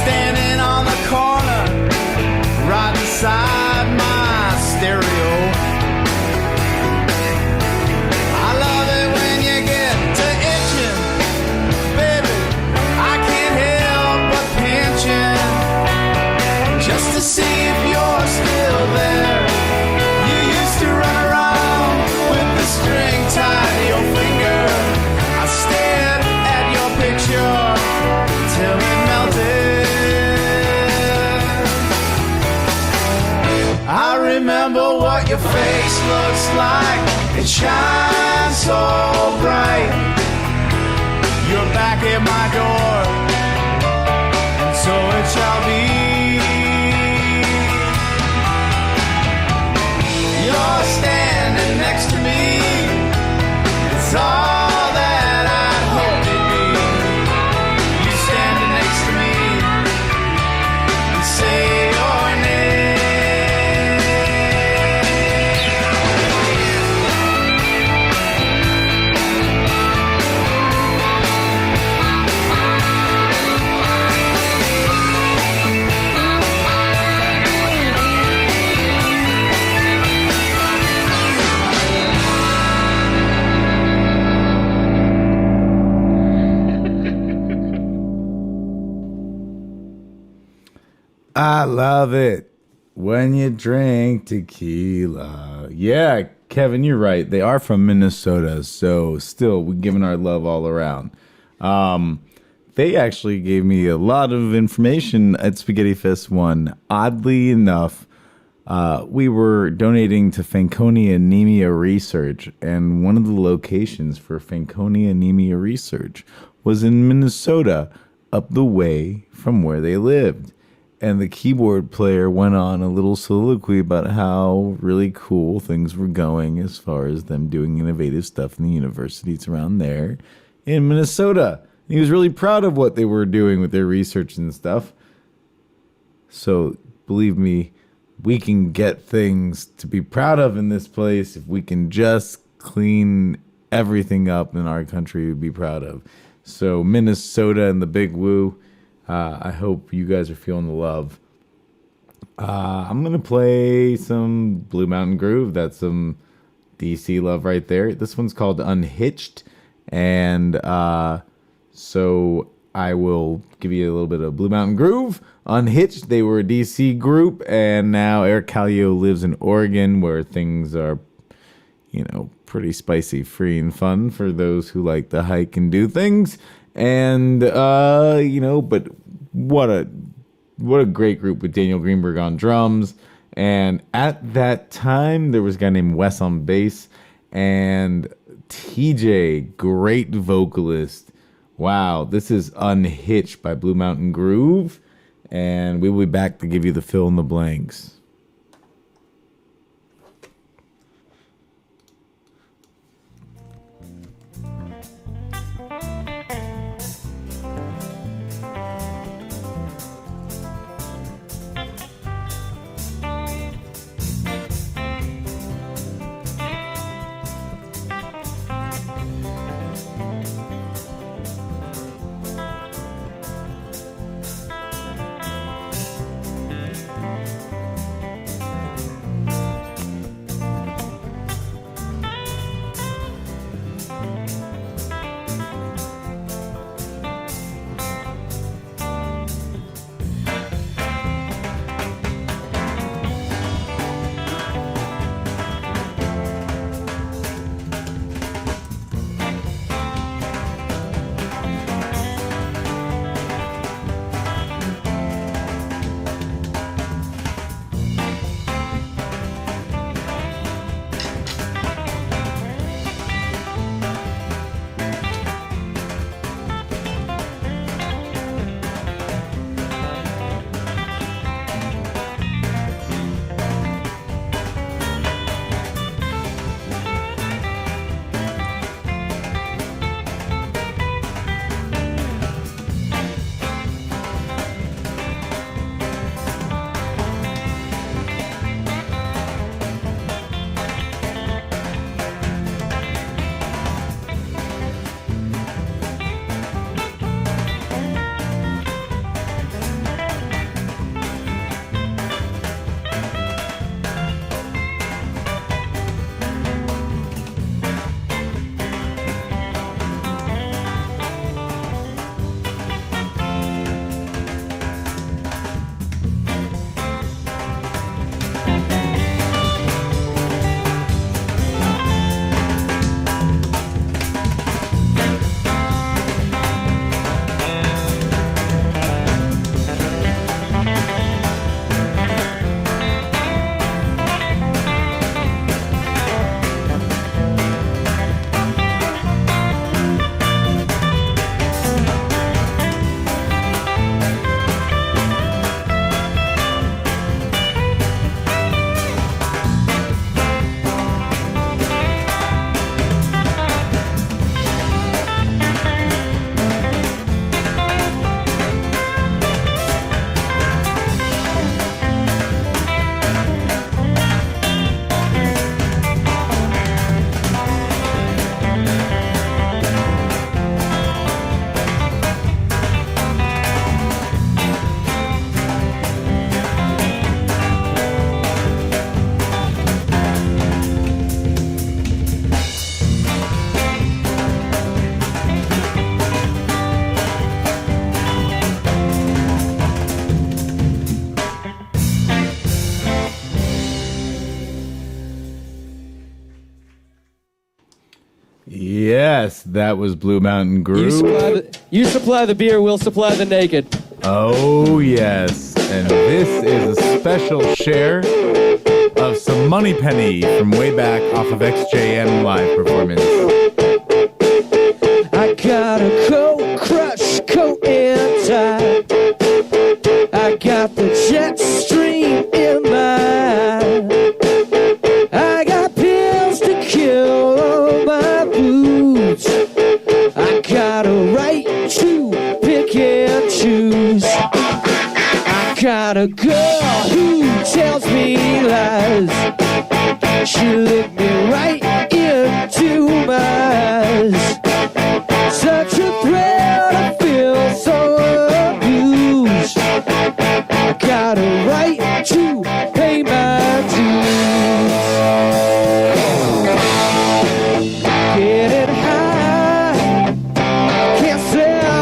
standing on the corner, right beside my stereo. I love it when you get to itching, baby. I can't help but pinching, just to see if you're still there. You used to run around with the string tied to your finger. I stared at your picture till it melted. I remember what your face looks like. It shines so bright. You're back at my door, and so it shall be. You're standing next to me. It's all that I hoped it'd be. You standing next to me and say your I love it when you drink tequila. Yeah, Kevin, you're right. They are from Minnesota, so still, we're giving our love all around. They actually gave me a lot of information at Spaghetti Fest 1. Oddly enough, we were donating to Fanconi anemia research, and one of the locations for Fanconi anemia research was in Minnesota, up the way from where they lived. And the keyboard player went on a little soliloquy about how really cool things were going as far as them doing innovative stuff in the universities around there in Minnesota. He was really proud of what they were doing with their research and stuff. So believe me, we can get things to be proud of in this place if we can just clean everything up in our country to be proud of. So Minnesota and the big woo. I hope you guys are feeling the love. I'm going to play some Blue Mountain Groove. That's some DC love right there. This one's called Unhitched. And So I will give you a little bit of Blue Mountain Groove. Unhitched, they were a DC group, and now Eric Kallio lives in Oregon, where things are, pretty spicy, free, and fun for those who like to hike and do things. And but what a great group with Daniel Greenberg on drums. And at that time, there was a guy named Wes on bass, and TJ, great vocalist. Wow, this is Unhitched by Blue Mountain Groove, and we will be back to give you the fill in the blanks. Yes, that was Blue Mountain Groove. You supply the beer, we'll supply the naked. Oh, yes. And this is a special share of some Moneypenny from way back off of XJM live performance. I got a coat crush, coat and tie. I got the jet stream in my. I got pills to kill all my blues. I got a right to pick and choose. I got a girl who tells me lies. She looked me right into my eyes. Such a thrill to feel so abused. I got a right to pay my dues. Getting high, can't sell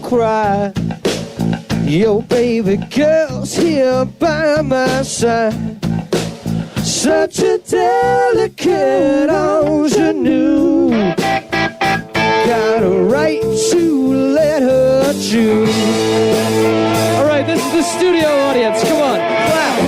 cry. Your baby girl's here by my side. Such a delicate ingenue. Got a right to let her choose. All right, this is the studio audience. Come on, clap.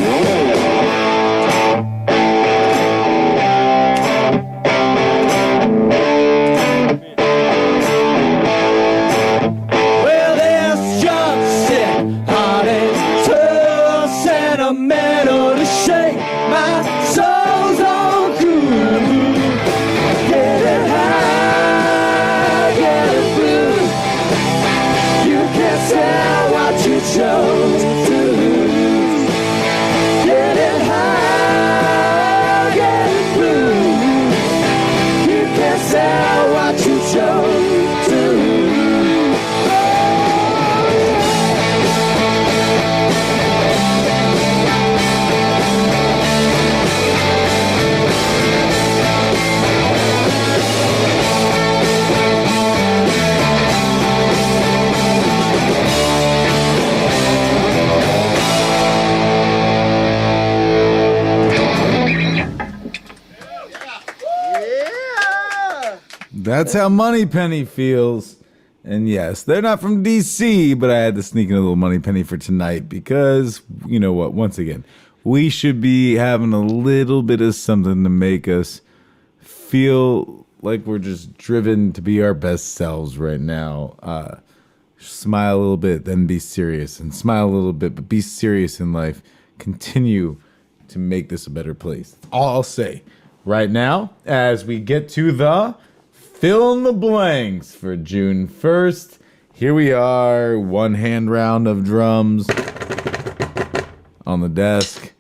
Well, there's just it, hot and too sentimental to shake my soul's on cool. Get it high, get it blue. You can't tell what you chose to lose. Get it high, get it blue. You can't tell what you chose to lose. That's how Moneypenny feels. And yes, they're not from DC, but I had to sneak in a little Moneypenny for tonight because, you know what, once again, we should be having a little bit of something to make us feel like we're just driven to be our best selves right now. Smile a little bit, then be serious. And smile a little bit, but be serious in life. Continue to make this a better place. That's all I'll say right now as we get to the fill in the blanks for June 1st. Here we are, one hand round of drums on the desk,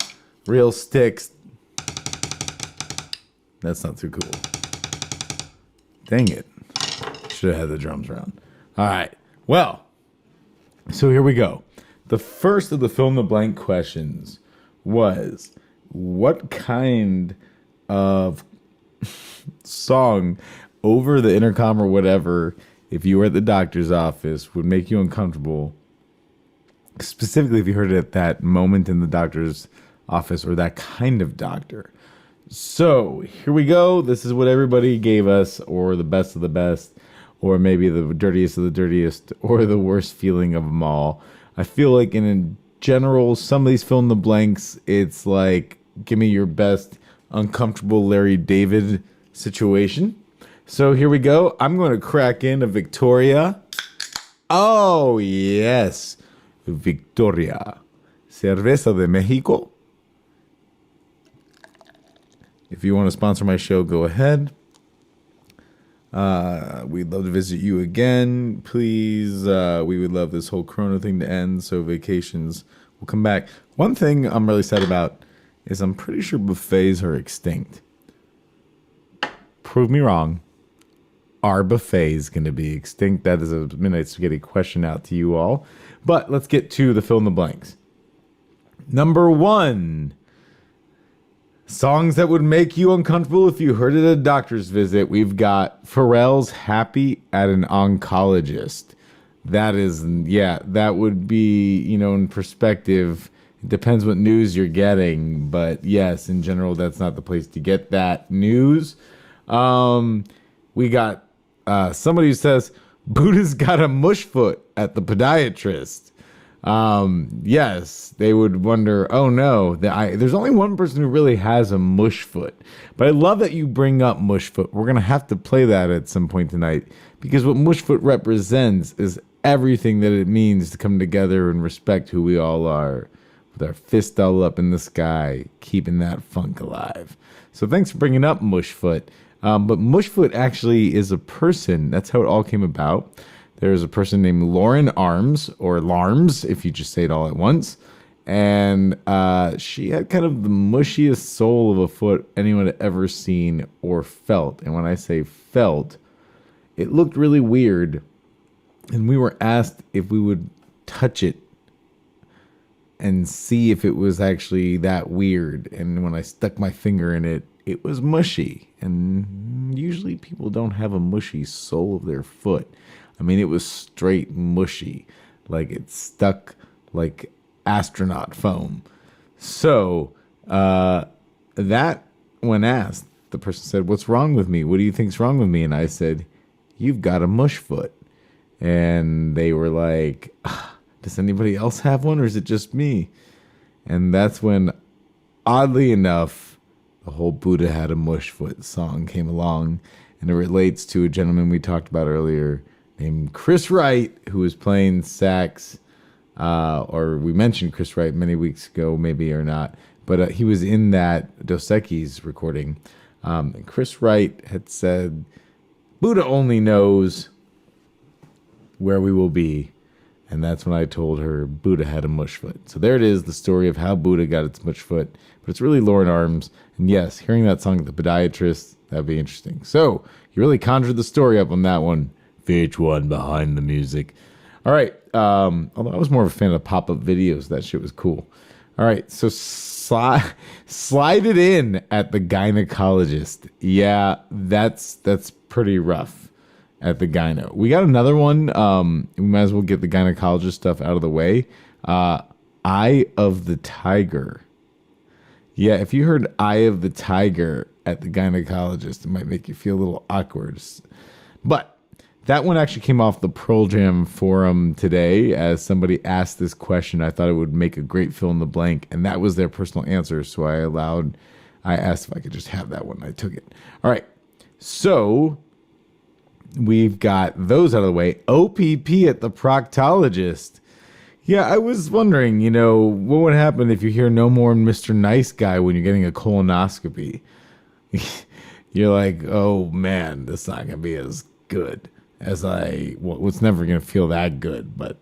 real sticks. That's not too cool. Dang it. Should have had the drums round. All right. Well, so here we go. The first of the fill in the blank questions was, what kind of song over the intercom or whatever, if you were at the doctor's office, would make you uncomfortable? Specifically, if you heard it at that moment in the doctor's office or that kind of doctor. So here we go. This is what everybody gave us, or the best of the best, or maybe the dirtiest of the dirtiest, or the worst feeling of them all. I feel like in general, some of these fill in the blanks, it's like, give me your best uncomfortable Larry David situation. So here we go. I'm going to crack in a Victoria. Oh, yes. Victoria. Cerveza de Mexico. If you want to sponsor my show, go ahead. We'd love to visit you again. Please. We would love this whole Corona thing to end so vacations will come back. One thing I'm really sad about is I'm pretty sure buffets are extinct. Prove me wrong. Are buffets going to be extinct? That is a Midnight Spaghetti question out to you all. But let's get to the fill in the blanks. Number 1. Songs that would make you uncomfortable if you heard it at a doctor's visit. We've got Pharrell's Happy at an Oncologist. That is, yeah, that would be, you know, in perspective, it depends what news you're getting. But yes, in general, that's not the place to get that news. We got somebody who says, Buddha's got a mush foot at the podiatrist. Yes, they would wonder, oh no, there's only one person who really has a mush foot. But I love that you bring up mush foot. We're going to have to play that at some point tonight, because what mush foot represents is everything that it means to come together and respect who we all are, with our fist all up in the sky, keeping that funk alive. So thanks for bringing up mush foot. But Mushfoot actually is a person. That's how it all came about. There's a person named Lauren Arms, or Larms, if you just say it all at once. And she had kind of the mushiest sole of a foot anyone had ever seen or felt. And when I say felt, it looked really weird. And we were asked if we would touch it and see if it was actually that weird. And when I stuck my finger in it, it was mushy. And usually people don't have a mushy sole of their foot. I mean, it was straight mushy, like it stuck like astronaut foam. So that, when asked, the person said, "What's wrong with me? What do you think's wrong with me?" And I said, "You've got a mush foot." And they were like, "Does anybody else have one, or is it just me?" And that's when, oddly enough, the whole Buddha Had a Mush Foot song came along, and it relates to a gentleman we talked about earlier named Chris Wright, who was playing sax, or we mentioned Chris Wright many weeks ago, maybe or not, but he was in that Dos Equis recording. And Chris Wright had said, "Buddha only knows where we will be." And that's when I told her Buddha had a mush foot. So there it is, the story of how Buddha got its mush foot. But it's really Lauren Arms. And yes, hearing that song, The Podiatrist, that'd be interesting. So you really conjured the story up on that one. VH1 behind the music. All right. Although I was more of a fan of pop-up videos. That shit was cool. All right. So slide it in at the gynecologist. Yeah, that's pretty rough. At the gyno. We got another one. We might as well get the gynecologist stuff out of the way. Eye of the Tiger. Yeah, if you heard Eye of the Tiger at the gynecologist, it might make you feel a little awkward. But that one actually came off the Pearl Jam forum today as somebody asked this question. I thought it would make a great fill in the blank, and that was their personal answer. So I asked if I could just have that one. I took it. All right. So we've got those out of the way. OPP at the proctologist. Yeah, I was wondering, what would happen if you hear no more Mr. Nice Guy when you're getting a colonoscopy? You're like, oh man, that's not going to be as good as it's never going to feel that good, but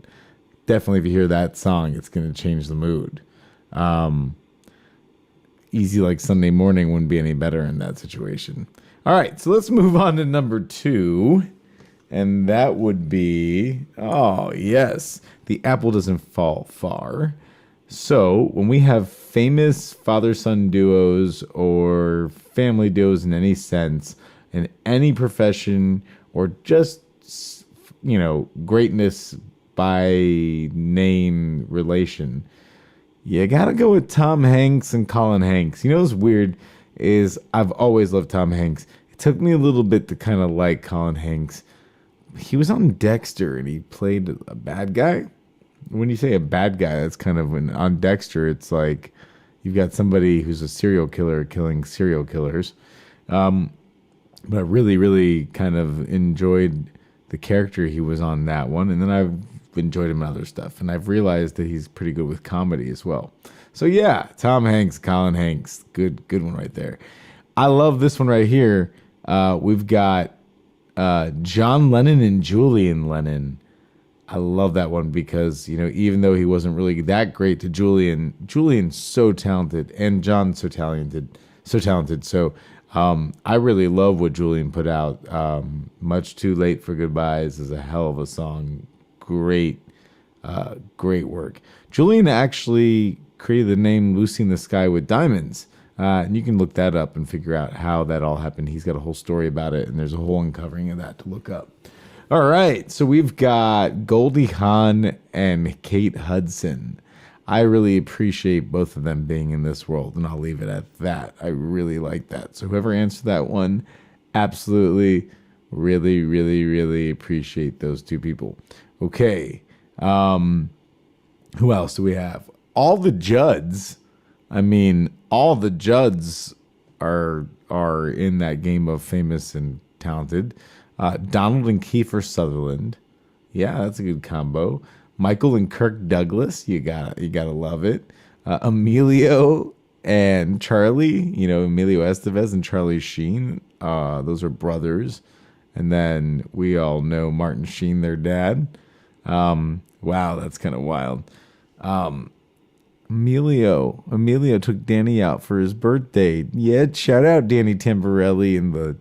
definitely if you hear that song, it's going to change the mood. Easy Like Sunday Morning wouldn't be any better in that situation. All right, so let's move on to number 2, and that would be, oh, yes, The Apple Doesn't Fall Far. So when we have famous father-son duos or family duos in any sense, in any profession, or just, greatness by name relation, you got to go with Tom Hanks and Colin Hanks. What's weird is I've always loved Tom Hanks. It took me a little bit to kind of like Colin Hanks. He was on Dexter and he played a bad guy. When you say a bad guy, that's kind of on Dexter, it's like you've got somebody who's a serial killer killing serial killers. But I really, really kind of enjoyed the character he was on that one. And then I've enjoyed him in other stuff. And I've realized that he's pretty good with comedy as well. So yeah, Tom Hanks, Colin Hanks, good one right there. I love this one right here. We've got John Lennon and Julian Lennon. I love that one because, even though he wasn't really that great to Julian's so talented, and John's so talented. So I really love what Julian put out. Much Too Late for Goodbyes is a hell of a song. Great work. Julian actually created the name Lucy in the Sky with Diamonds. And you can look that up and figure out how that all happened. He's got a whole story about it, and there's a whole uncovering of that to look up. All right, so we've got Goldie Hawn and Kate Hudson. I really appreciate both of them being in this world, and I'll leave it at that. I really like that. So whoever answered that one, absolutely, really, really, really appreciate those two people. Okay, who else do we have? All the Judds. I mean, all the Judds are in that game of famous and talented. Donald and Kiefer Sutherland. Yeah, that's a good combo. Michael and Kirk Douglas. You gotta love it. Emilio and Charlie. Emilio Estevez and Charlie Sheen. Those are brothers. And then we all know Martin Sheen, their dad. Wow, that's kind of wild. Emilio took Danny out for his birthday. Yeah, shout out Danny Tamborelli and the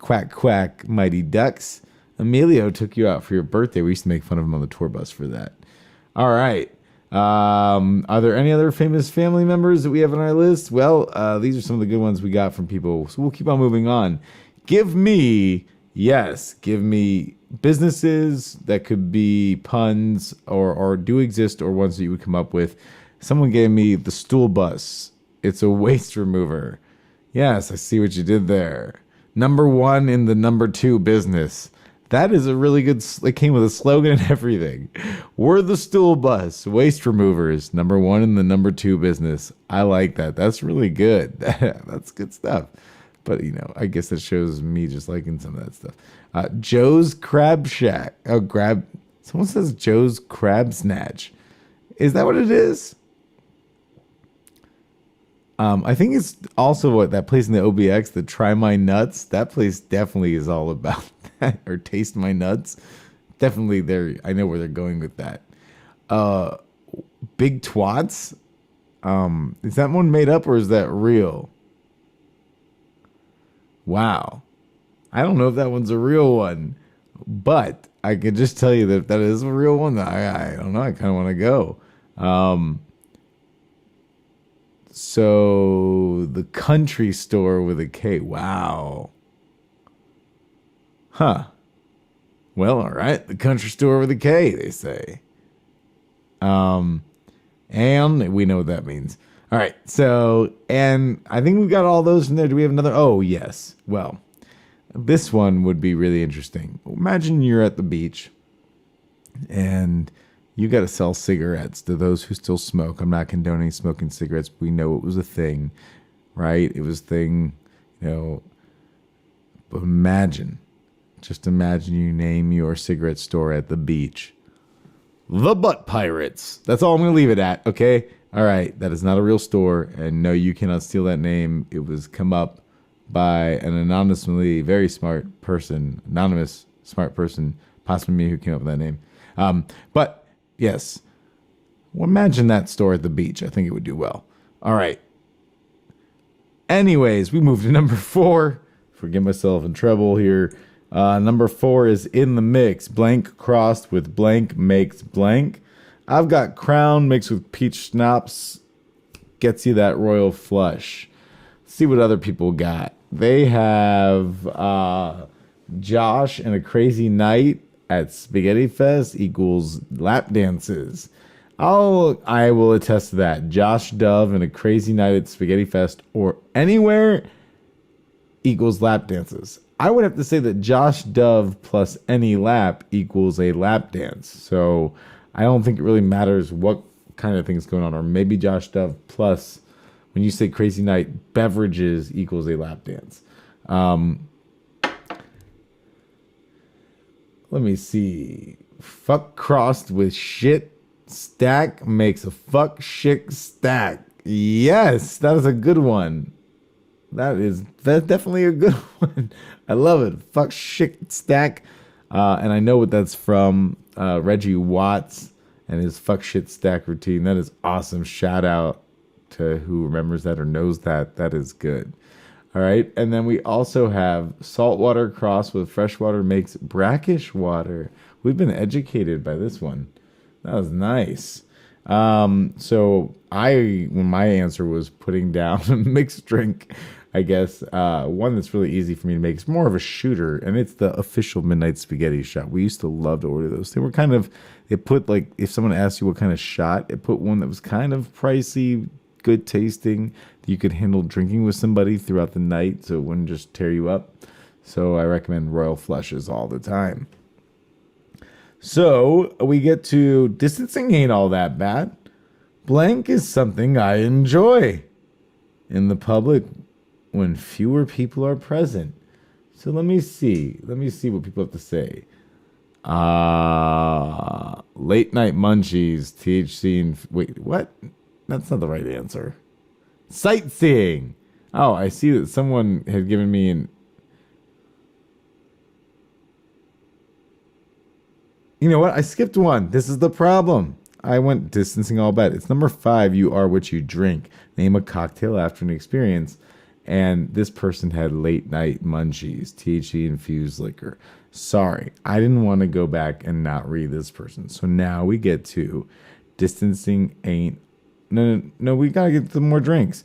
Quack Quack Mighty Ducks. Emilio took you out for your birthday. We used to make fun of him on the tour bus for that. All right. Are there any other famous family members that we have on our list? Well, these are some of the good ones we got from people. So we'll keep on moving on. Give me Yes, give me businesses that could be puns or do exist or ones that you would come up with. Someone gave me the stool bus. It's a waste remover. Yes, I see what you did there. Number 1 in the number 2 business. That is a really good, it came with a slogan and everything. We're the stool bus, waste removers. Number 1 in the number 2 business. I like that. That's really good. That's good stuff. But, I guess that shows me just liking some of that stuff. Joe's Crab Shack. Oh, someone says Joe's Crab Snatch. Is that what it is? I think it's also what that place in the OBX, the Try My Nuts. That place definitely is all about that. Or Taste My Nuts. Definitely there. I know where they're going with that. Big Twats. Is that one made up or is that real? Wow. I don't know if that one's a real one, but I can just tell you that is a real one. I don't know. I kind of want to go. So the country store with a K. Wow. Huh. Well, all right. The country store with a K, they say. And we know what that means. All right. So, and I think we've got all those in there. Do we have another? Oh, yes. Well, this one would be really interesting. Imagine you're at the beach and you got to sell cigarettes to those who still smoke. I'm not condoning smoking cigarettes, but we know it was a thing, right? It was a thing, But just imagine you name your cigarette store at the beach. The Butt Pirates. That's all I'm going to leave it at, okay? All right, that is not a real store, and no, you cannot steal that name. It was come up by an anonymous, smart person, possibly me who came up with that name. But yes, well, imagine that store at the beach. I think it would do well. All right. Anyways, we move to number 4. Forget myself in trouble here. Number 4 is in the mix. Blank crossed with blank makes blank. I've got Crown mixed with peach schnapps. Gets you that royal flush. Let's see what other people got. They have Josh and a crazy night at SPAGHETTIFEST equals lap dances. I will attest to that. Josh Dove and a crazy night at SPAGHETTIFEST or anywhere equals lap dances. I would have to say that Josh Dove plus any lap equals a lap dance. So I don't think it really matters what kind of thing's going on. Or maybe Josh Dove plus, when you say crazy night, beverages equals a lap dance. Let me see. Fuck crossed with shit stack makes a fuck shit stack. Yes, that is a good one. That's definitely a good one. I love it. Fuck shit stack. And I know what that's from. Reggie Watts and his fuck shit stack routine. That is awesome. Shout out to who remembers that or knows that. That is good. All right. And then we also have saltwater crossed with freshwater makes brackish water. We've been educated by this one. That was nice. So when my answer was putting down a mixed drink, I guess, one that's really easy for me to make. It's more of a shooter, and it's the official Midnight Spaghetti shot. We used to love to order those. It put like, if someone asked you what kind of shot, it put one that was kind of pricey, good tasting, that you could handle drinking with somebody throughout the night so it wouldn't just tear you up. So I recommend Royal Flushes all the time. So we get to distancing ain't all that bad. Blank is something I enjoy in the public when fewer people are present. So let me see what people have to say. Late night munchies, THC, and wait, what? That's not the right answer. Sightseeing. Oh, I see that someone had given me an. You know what? I skipped one. This is the problem. I went distancing all bad. It's number 5. You are what you drink. Name a cocktail after an experience. And this person had late night munchies, THC infused liquor. Sorry, I didn't want to go back and not read this person. So now we get to distancing ain't. No, we got to get some more drinks.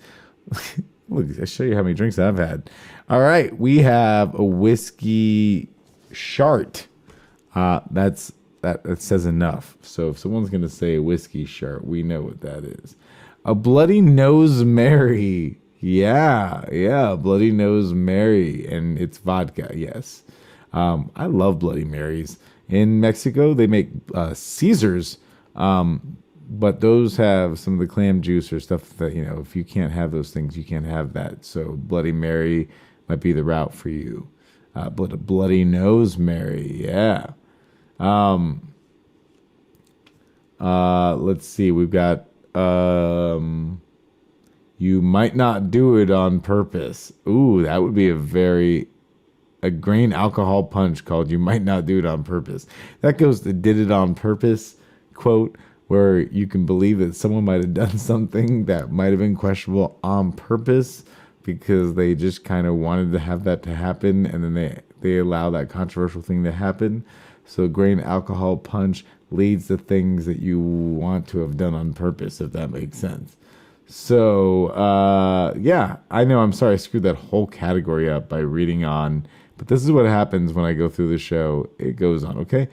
Look, I show you how many drinks I've had. All right, we have a whiskey shart. That says enough. So if someone's gonna say a whiskey shart, we know what that is. A Bloody Nose Mary. Yeah, Bloody Nose Mary, and it's vodka. Yes, I love Bloody Marys. In Mexico, they make Caesars, but those have some of the clam juice or stuff that, if you can't have those things, you can't have that. So Bloody Mary might be the route for you. Bloody Nose Mary, yeah. Let's see. We've got you might not do it on purpose. Ooh, that would be a grain alcohol punch called "You Might Not Do It on Purpose." That goes to "Did It on Purpose" quote, where you can believe that someone might have done something that might have been questionable on purpose because they just kind of wanted to have that to happen, and then they allow that controversial thing to happen. So grain alcohol punch leads to things that you want to have done on purpose, if that makes sense. So, yeah, I know. I'm sorry I screwed that whole category up by reading on, but this is what happens when I go through the show. It goes on, okay?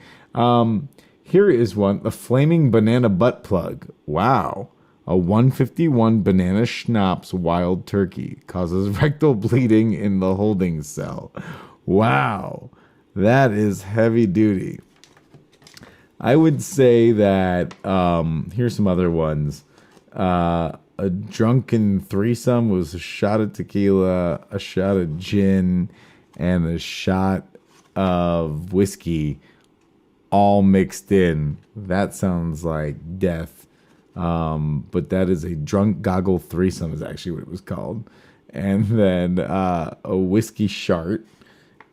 Here is one, the Flaming Banana Butt Plug. Wow. A 151 banana schnapps wild turkey causes rectal bleeding in the holding cell. Wow. That is heavy duty. I would say that, here's some other ones. A drunken threesome was a shot of tequila, a shot of gin, and a shot of whiskey all mixed in. That sounds like death. But that is a drunk goggle threesome is actually what it was called. And then a whiskey shart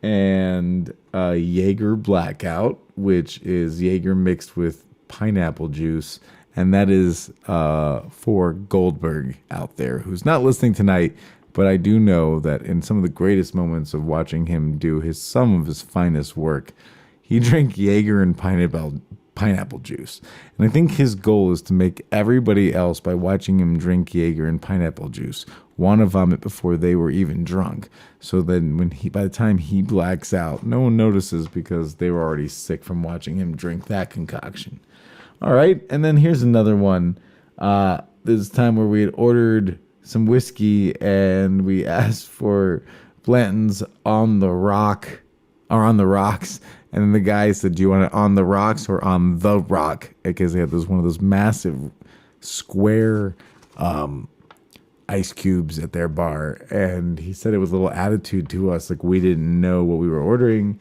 and a Jaeger blackout, which is Jaeger mixed with pineapple juice. And that is for Goldberg out there, who's not listening tonight, but I do know that in some of the greatest moments of watching him do some of his finest work, he drank Jaeger and pineapple juice. And I think his goal is to make everybody else, by watching him drink Jaeger and pineapple juice, want to vomit before they were even drunk. So then by the time he blacks out, no one notices because they were already sick from watching him drink that concoction. All right, and then here's another one. This time where we had ordered some whiskey and we asked for Blanton's on the rock or on the rocks, and then the guy said, "Do you want it on the rocks or on the rock?" Because they had one of those massive square ice cubes at their bar, and he said it was a little attitude to us, like we didn't know what we were ordering,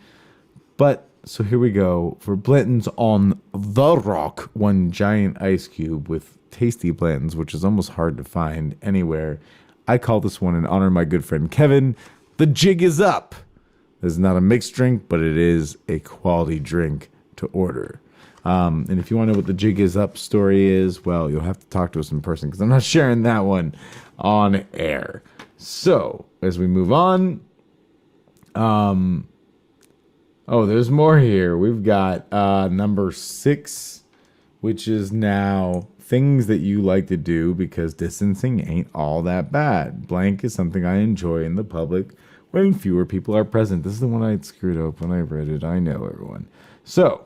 but. So here we go. For Blanton's on the rock, one giant ice cube with tasty Blanton's, which is almost hard to find anywhere. I call this one in honor of my good friend Kevin. The jig is up. This is not a mixed drink, but it is a quality drink to order. And if you want to know what the jig is up story is, well, you'll have to talk to us in person because I'm not sharing that one on air. So as we move on, oh, there's more here. We've got number 6, which is now things that you like to do because distancing ain't all that bad. Blank is something I enjoy in the public when fewer people are present. This is the one I screwed up when I read it. I know, everyone. So,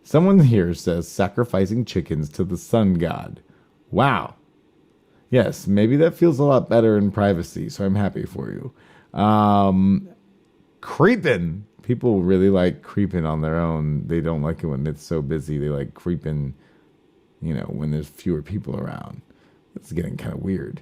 someone here says sacrificing chickens to the sun god. Wow. Yes, maybe that feels a lot better in privacy, so I'm happy for you. Creeping. People really like creeping on their own. They don't like it when it's so busy. They like creeping, when there's fewer people around. It's getting kind of weird.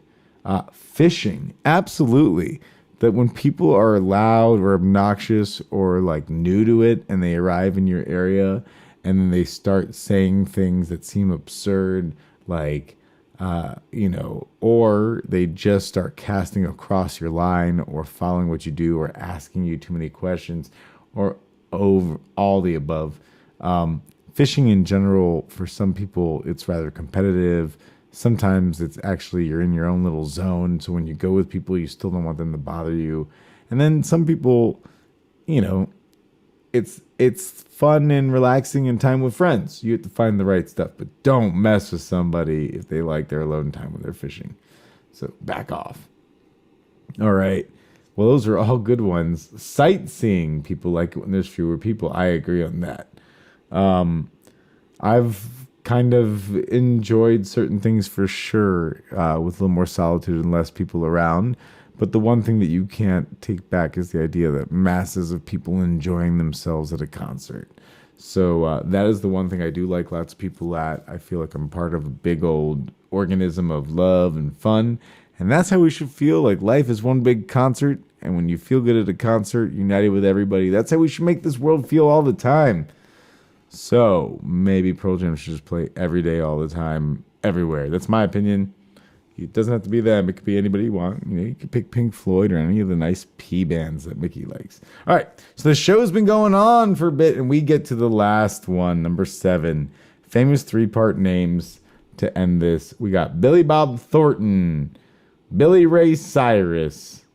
Fishing. Absolutely. That when people are loud or obnoxious or like new to it and they arrive in your area and then they start saying things that seem absurd, like, or they just start casting across your line or following what you do or asking you too many questions or over all the above. Fishing in general, for some people, it's rather competitive. Sometimes it's actually you're in your own little zone. So when you go with people, you still don't want them to bother you. And then some people, it's fun and relaxing and time with friends. You have to find the right stuff, but don't mess with somebody if they like their alone time when they're fishing. So back off. All right. Well, those are all good ones. Sightseeing, people like it when there's fewer people. I agree on that. I've kind of enjoyed certain things for sure, with a little more solitude and less people around. But the one thing that you can't take back is the idea that masses of people enjoying themselves at a concert. So that is the one thing I do like lots of people at. I feel like I'm part of a big old organism of love and fun. And that's how we should feel. Like life is one big concert. And when you feel good at a concert, united with everybody, that's how we should make this world feel all the time. So maybe Pearl Jam should just play every day, all the time, everywhere. That's my opinion. It doesn't have to be them. It could be anybody you want. You know, you could pick Pink Floyd or any of the nice P bands that Mickey likes. All right. So the show's been going on for a bit, and we get to the last one, number 7. Famous 3-part names to end this. We got Billy Bob Thornton, Billy Ray Cyrus,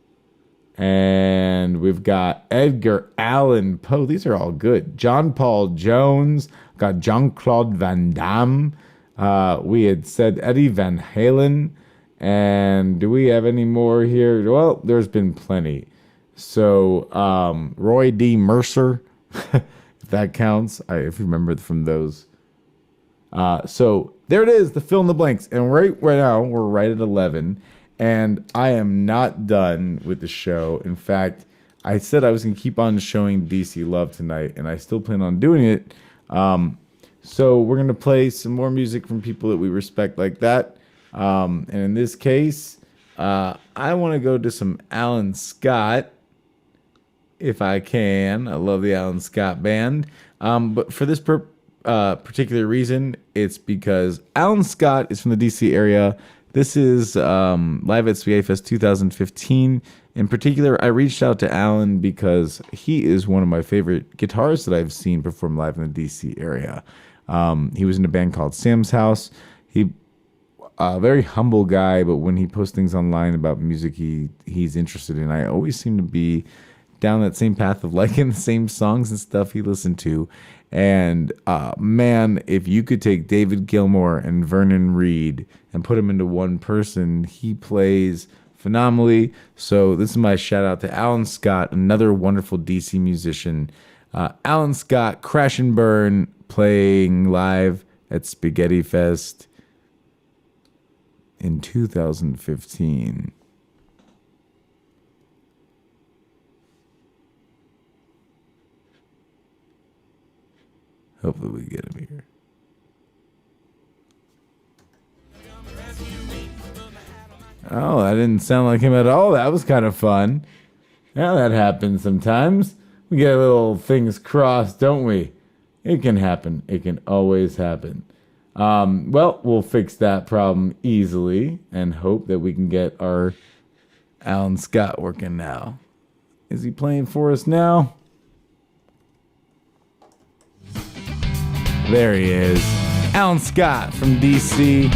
and we've got Edgar Allan Poe. These are all good. John Paul Jones. Got Jean-Claude Van Damme. We had said Eddie Van Halen. And do we have any more here? Well, there's been plenty. So Roy D. Mercer, if that counts, if you remember from those. So there it is, the fill in the blanks. And right now, we're right at 11. And I am not done with the show. In fact, I said I was going to keep on showing DC Love tonight, and I still plan on doing it. So we're going to play some more music from people that we respect like that. And in this case, I want to go to some Alan Scott, if I can. I love the Alan Scott band. But for this particular reason, it's because Alan Scott is from the DC area. This is live at SPAGHETTIFEST 2015. In particular, I reached out to Alan because he is one of my favorite guitarists that I've seen perform live in the DC area. He was in a band called Sam's House. He very humble guy, but when he posts things online about music he's interested in, I always seem to be down that same path of liking the same songs and stuff he listened to. And man, if you could take David Gilmour and Vernon Reid and put them into one person, he plays phenomenally. So this is my shout out to Alan Scott, another wonderful DC musician. Alan Scott, Crash and Burn, playing live at SPAGHETTIFEST in 2015. Hopefully we get him here. Oh, that didn't sound like him at all. That was kind of fun. Yeah, that happens sometimes. We get little things crossed, don't we? It can happen. It can always happen. Well, we'll fix that problem easily and hope that we can get our Alan Scott working now. Is he playing for us now? There he is. Alan Scott from DC.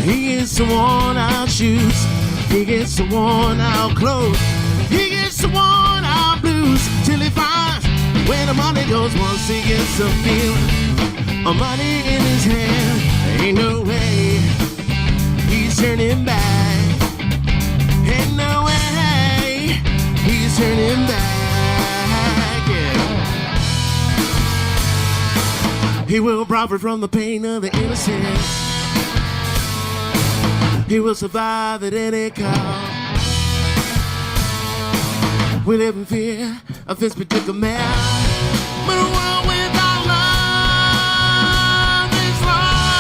He gets the worn out shoes. He gets the worn out clothes. He gets the worn out blues till he finds where the money goes. Once he gets the feeling of money in his hand, ain't no way he's turning back. Ain't no way he's turning back. Yeah. He will profit from the pain of the innocent. He will survive at any cost. We live in fear of this particular man. But a world without love is lost.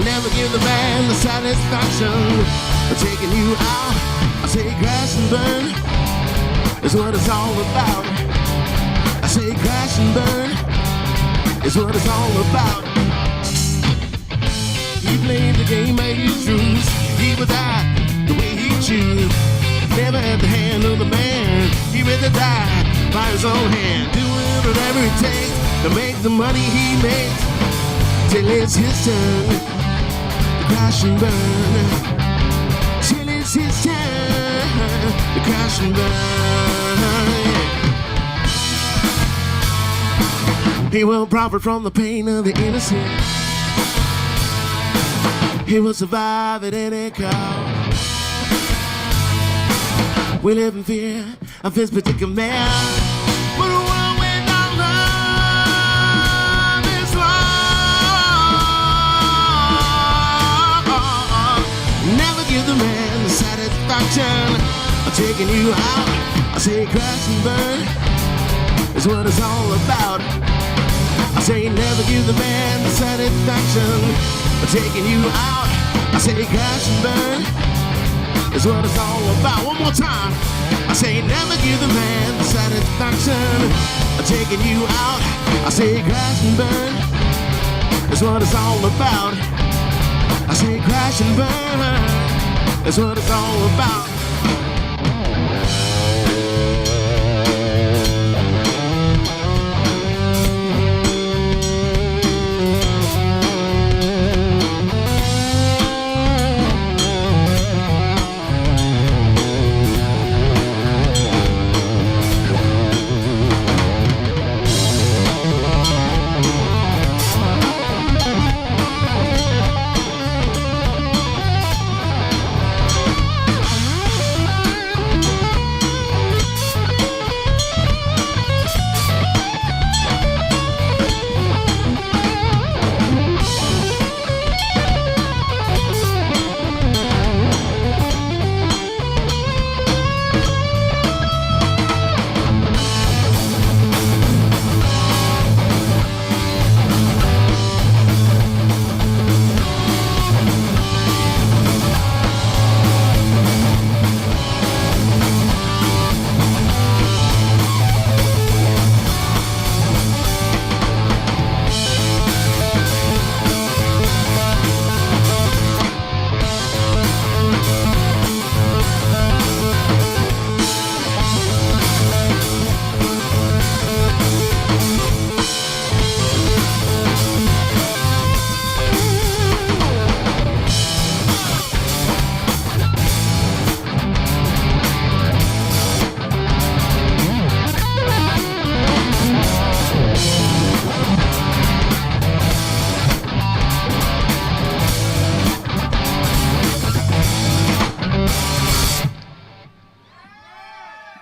Never give the man the satisfaction of taking you out. I say crash and burn is what it's all about. I say crash and burn is what it's all about. He played the game by his rules. He would die the way he choose. Never at the hand of the man. He rather die by his own hand. Doing whatever it takes to make the money he makes till it's his turn to crash and burn. Till it's his turn to crash and burn. He will profit from the pain of the innocent. He will survive at any cost. We live in fear of this particular man. But a world without love is wrong. Never give the man the satisfaction of taking you out. I say crash and burn is what it's all about. I say never give the man the satisfaction of taking you out. I say crash and burn is what it's all about. One more time. I say never give the man the satisfaction of taking you out. I say crash and burn is what it's all about. I say crash and burn is what it's all about.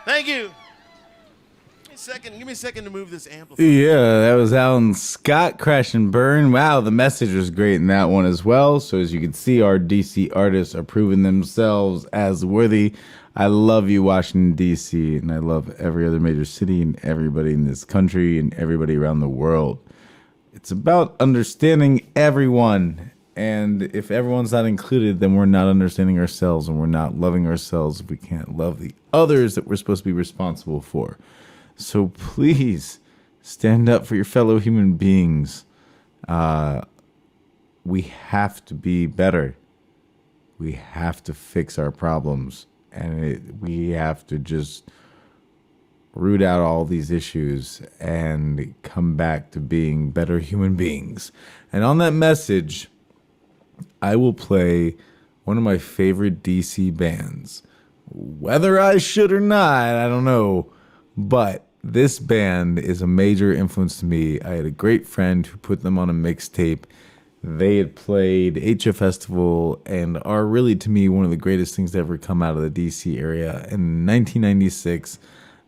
Thank you. Give me a second to move this amplifier. Yeah, that was Alan Scott, Crash and Burn. Wow, the message was great in that one as well. So as you can see, our DC artists are proving themselves as worthy. I love you, Washington, D.C., and I love every other major city and everybody in this country and everybody around the world. It's about understanding everyone. And if everyone's not included, then we're not understanding ourselves and we're not loving ourselves if we can't love the others that we're supposed to be responsible for. So please stand up for your fellow human beings. We have to be better. We have to fix our problems. And we have to just root out all these issues and come back to being better human beings. And on that message, I will play one of my favorite DC bands. Whether I should or not, I don't know. But this band is a major influence to me. I had a great friend who put them on a mixtape. They had played HF Festival and are really, to me, one of the greatest things to ever come out of the DC area. In 1996,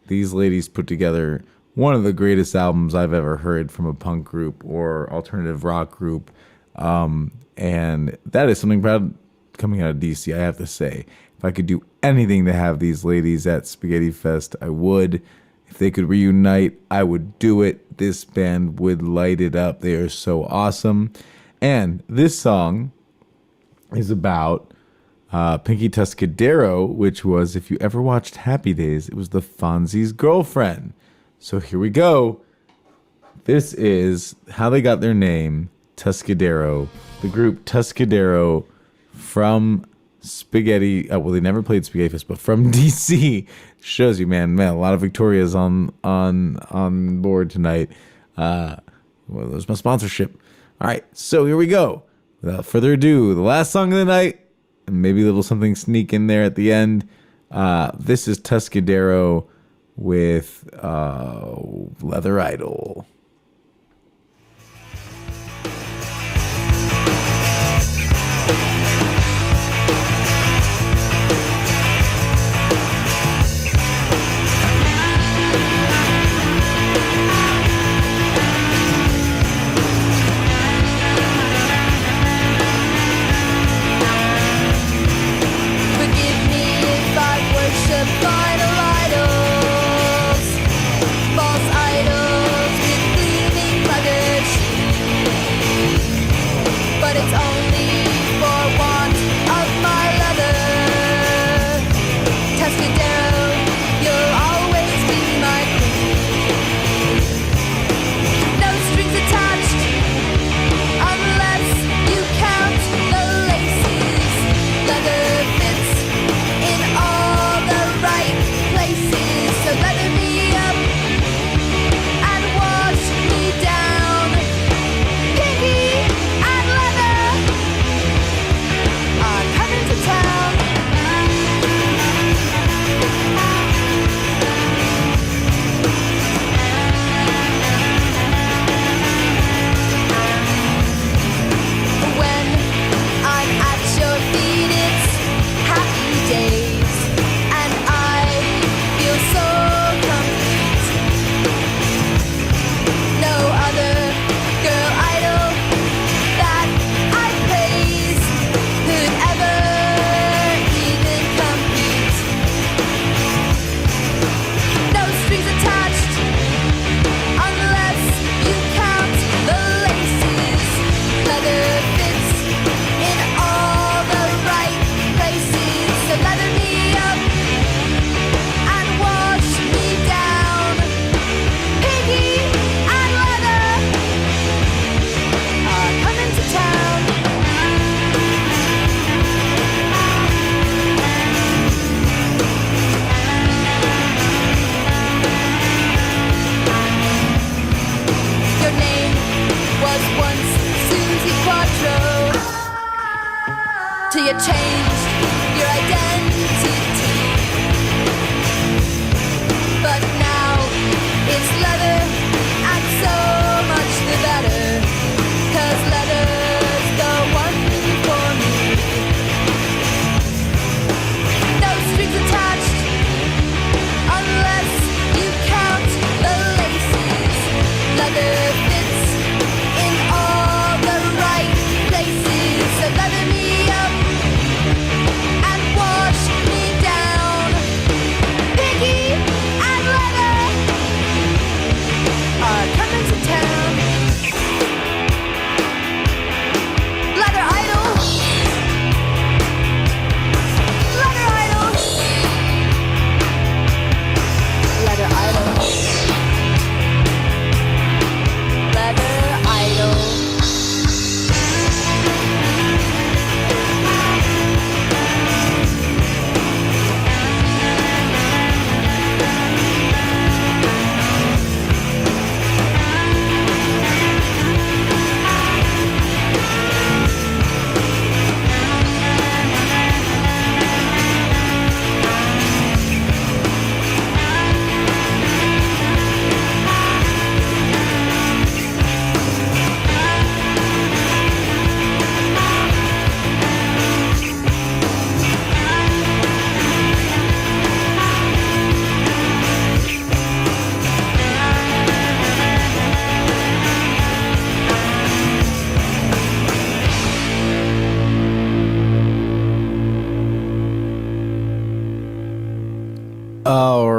these ladies put together one of the greatest albums I've ever heard from a punk group or alternative rock group. And that is something proud coming out of DC, I have to say. If I could do anything to have these ladies at Spaghetti Fest, I would. If they could reunite, I would do it. This band would light it up. They are so awesome. And this song is about Pinky Tuscadero, which was, if you ever watched Happy Days, it was the Fonzie's girlfriend. So here we go. This is how they got their name, Tuscadero. The group Tuscadero from Spaghetti. Well, they never played Spaghetti Fest, but from DC. Shows you, man, a lot of Victorias on board tonight. Well, there's my sponsorship. All right, so here we go. Without further ado, the last song of the night, and maybe a little something sneak in there at the end. This is Tuscadero with Leather Idol.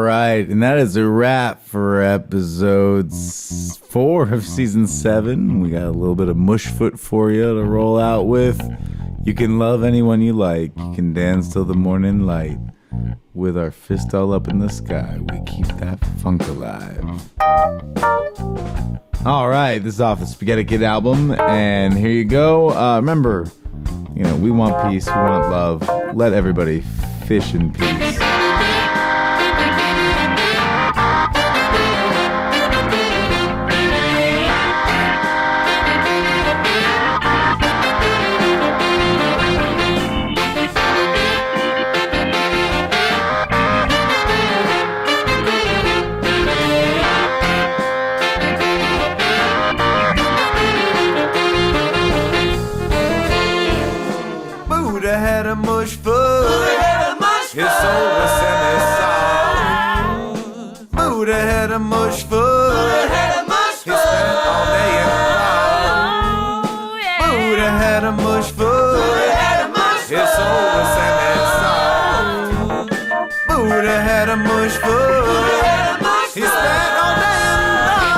right, and that is a wrap for episode 4 of season 7. We got a little bit of mushfoot for you to roll out with. You can love anyone you like. You can dance till the morning light. With our fist all up in the sky, we keep that funk alive. All right, this is off the Spaghetti Kid album, and here you go. Remember, we want peace, we want love. Let everybody fish in peace. Buddha had a mush foot. His soul was semi-soft. Buddha had a mush foot. He spent all day in the fog. Buddha had a mush foot. His soul was semi-soft. Buddha had a mush foot. He spent all day in the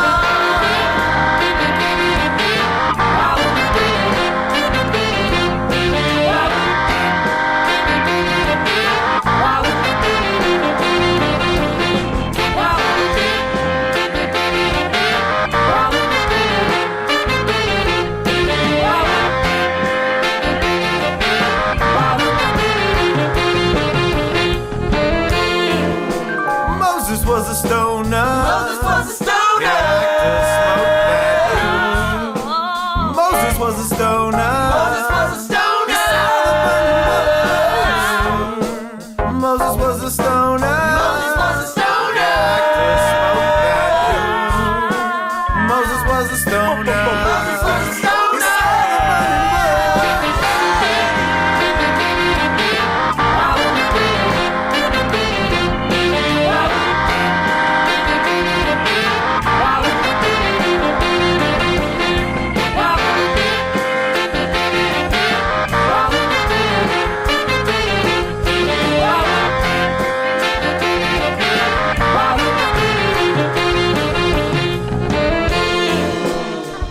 Moses was a stoner. He liked to smoke that weed. Moses was a stoner. He saw the burning bush. Moses was a stoner. He liked to smoke that weed. Moses was a stoner. He saw the burning bush.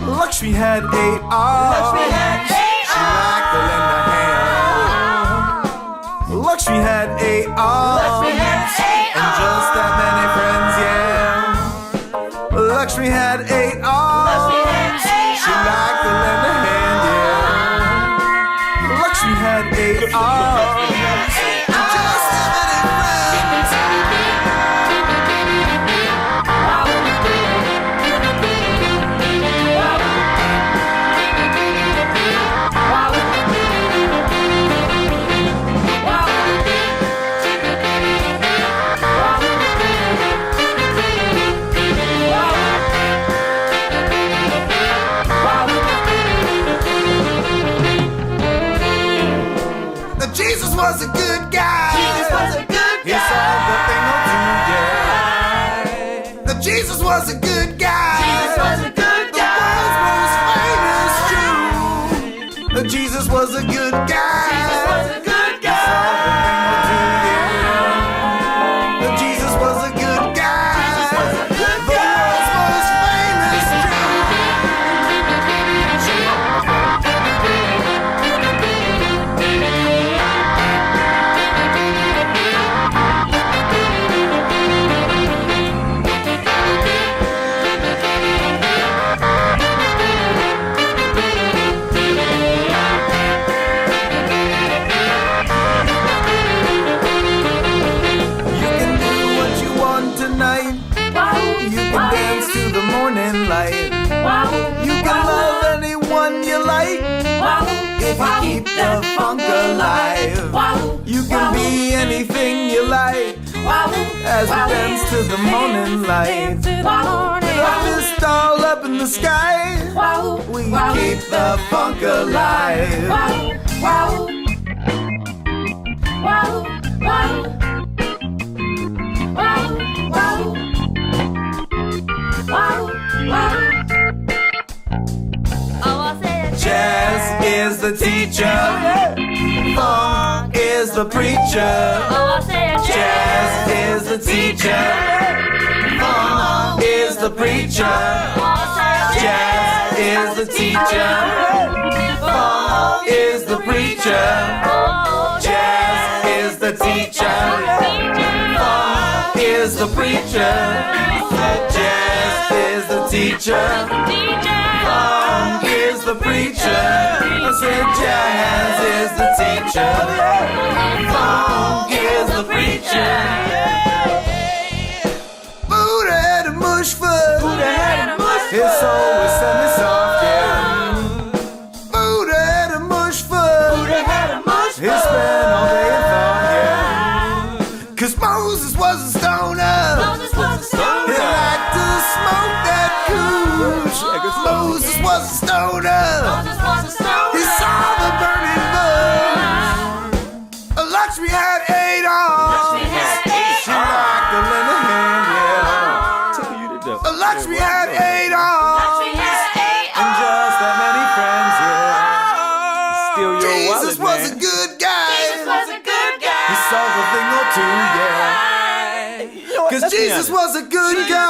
Lakshmi had 8 arms. She liked to lend a hand. Lakshmi had 8 arms. And just that many friends, yeah. Lakshmi had 8 arms. She liked to lend a hand, yeah. Lakshmi had 8 arms. And just that many friends. Jesus was a good guy. He solved the thing or two, yeah. That Jesus was a good guy. The world's most famous Jew. That Jesus was a good guy. He solved the thing or two, yeah. That Jesus was a good guy. The world's most famous Jew. Light. You can love anyone you like if you keep the funk alive. You can be anything you like as we dance to the morning light. With our fist all up in the sky, we keep the funk alive. Jazz is the teacher, funk is the preacher. Jazz is the teacher. Funk is the preacher. Jazz is the teacher. Funk is the preacher. Jazz is the teacher. Funk is the preacher. Jazz is the teacher. Funk is the preacher. I said jazz is the teacher. Funk is the preacher. Buddha had a mush foot. His soul was semi-soft, yeah. Buddha had a mush foot. He spent all day in thought, yeah. 'Cause Moses was a stoner. He liked to smoke that kush. Moses was a stoner. He saw the burning bush. Lakshmi had 8 arms. She liked the linen hand, yeah. Lakshmi had 8 arms. And just that many friends, yeah. Steal your Jesus wallet, was man. A good guy. He solved a thing or two, yeah. 'Cause Jesus was a good guy.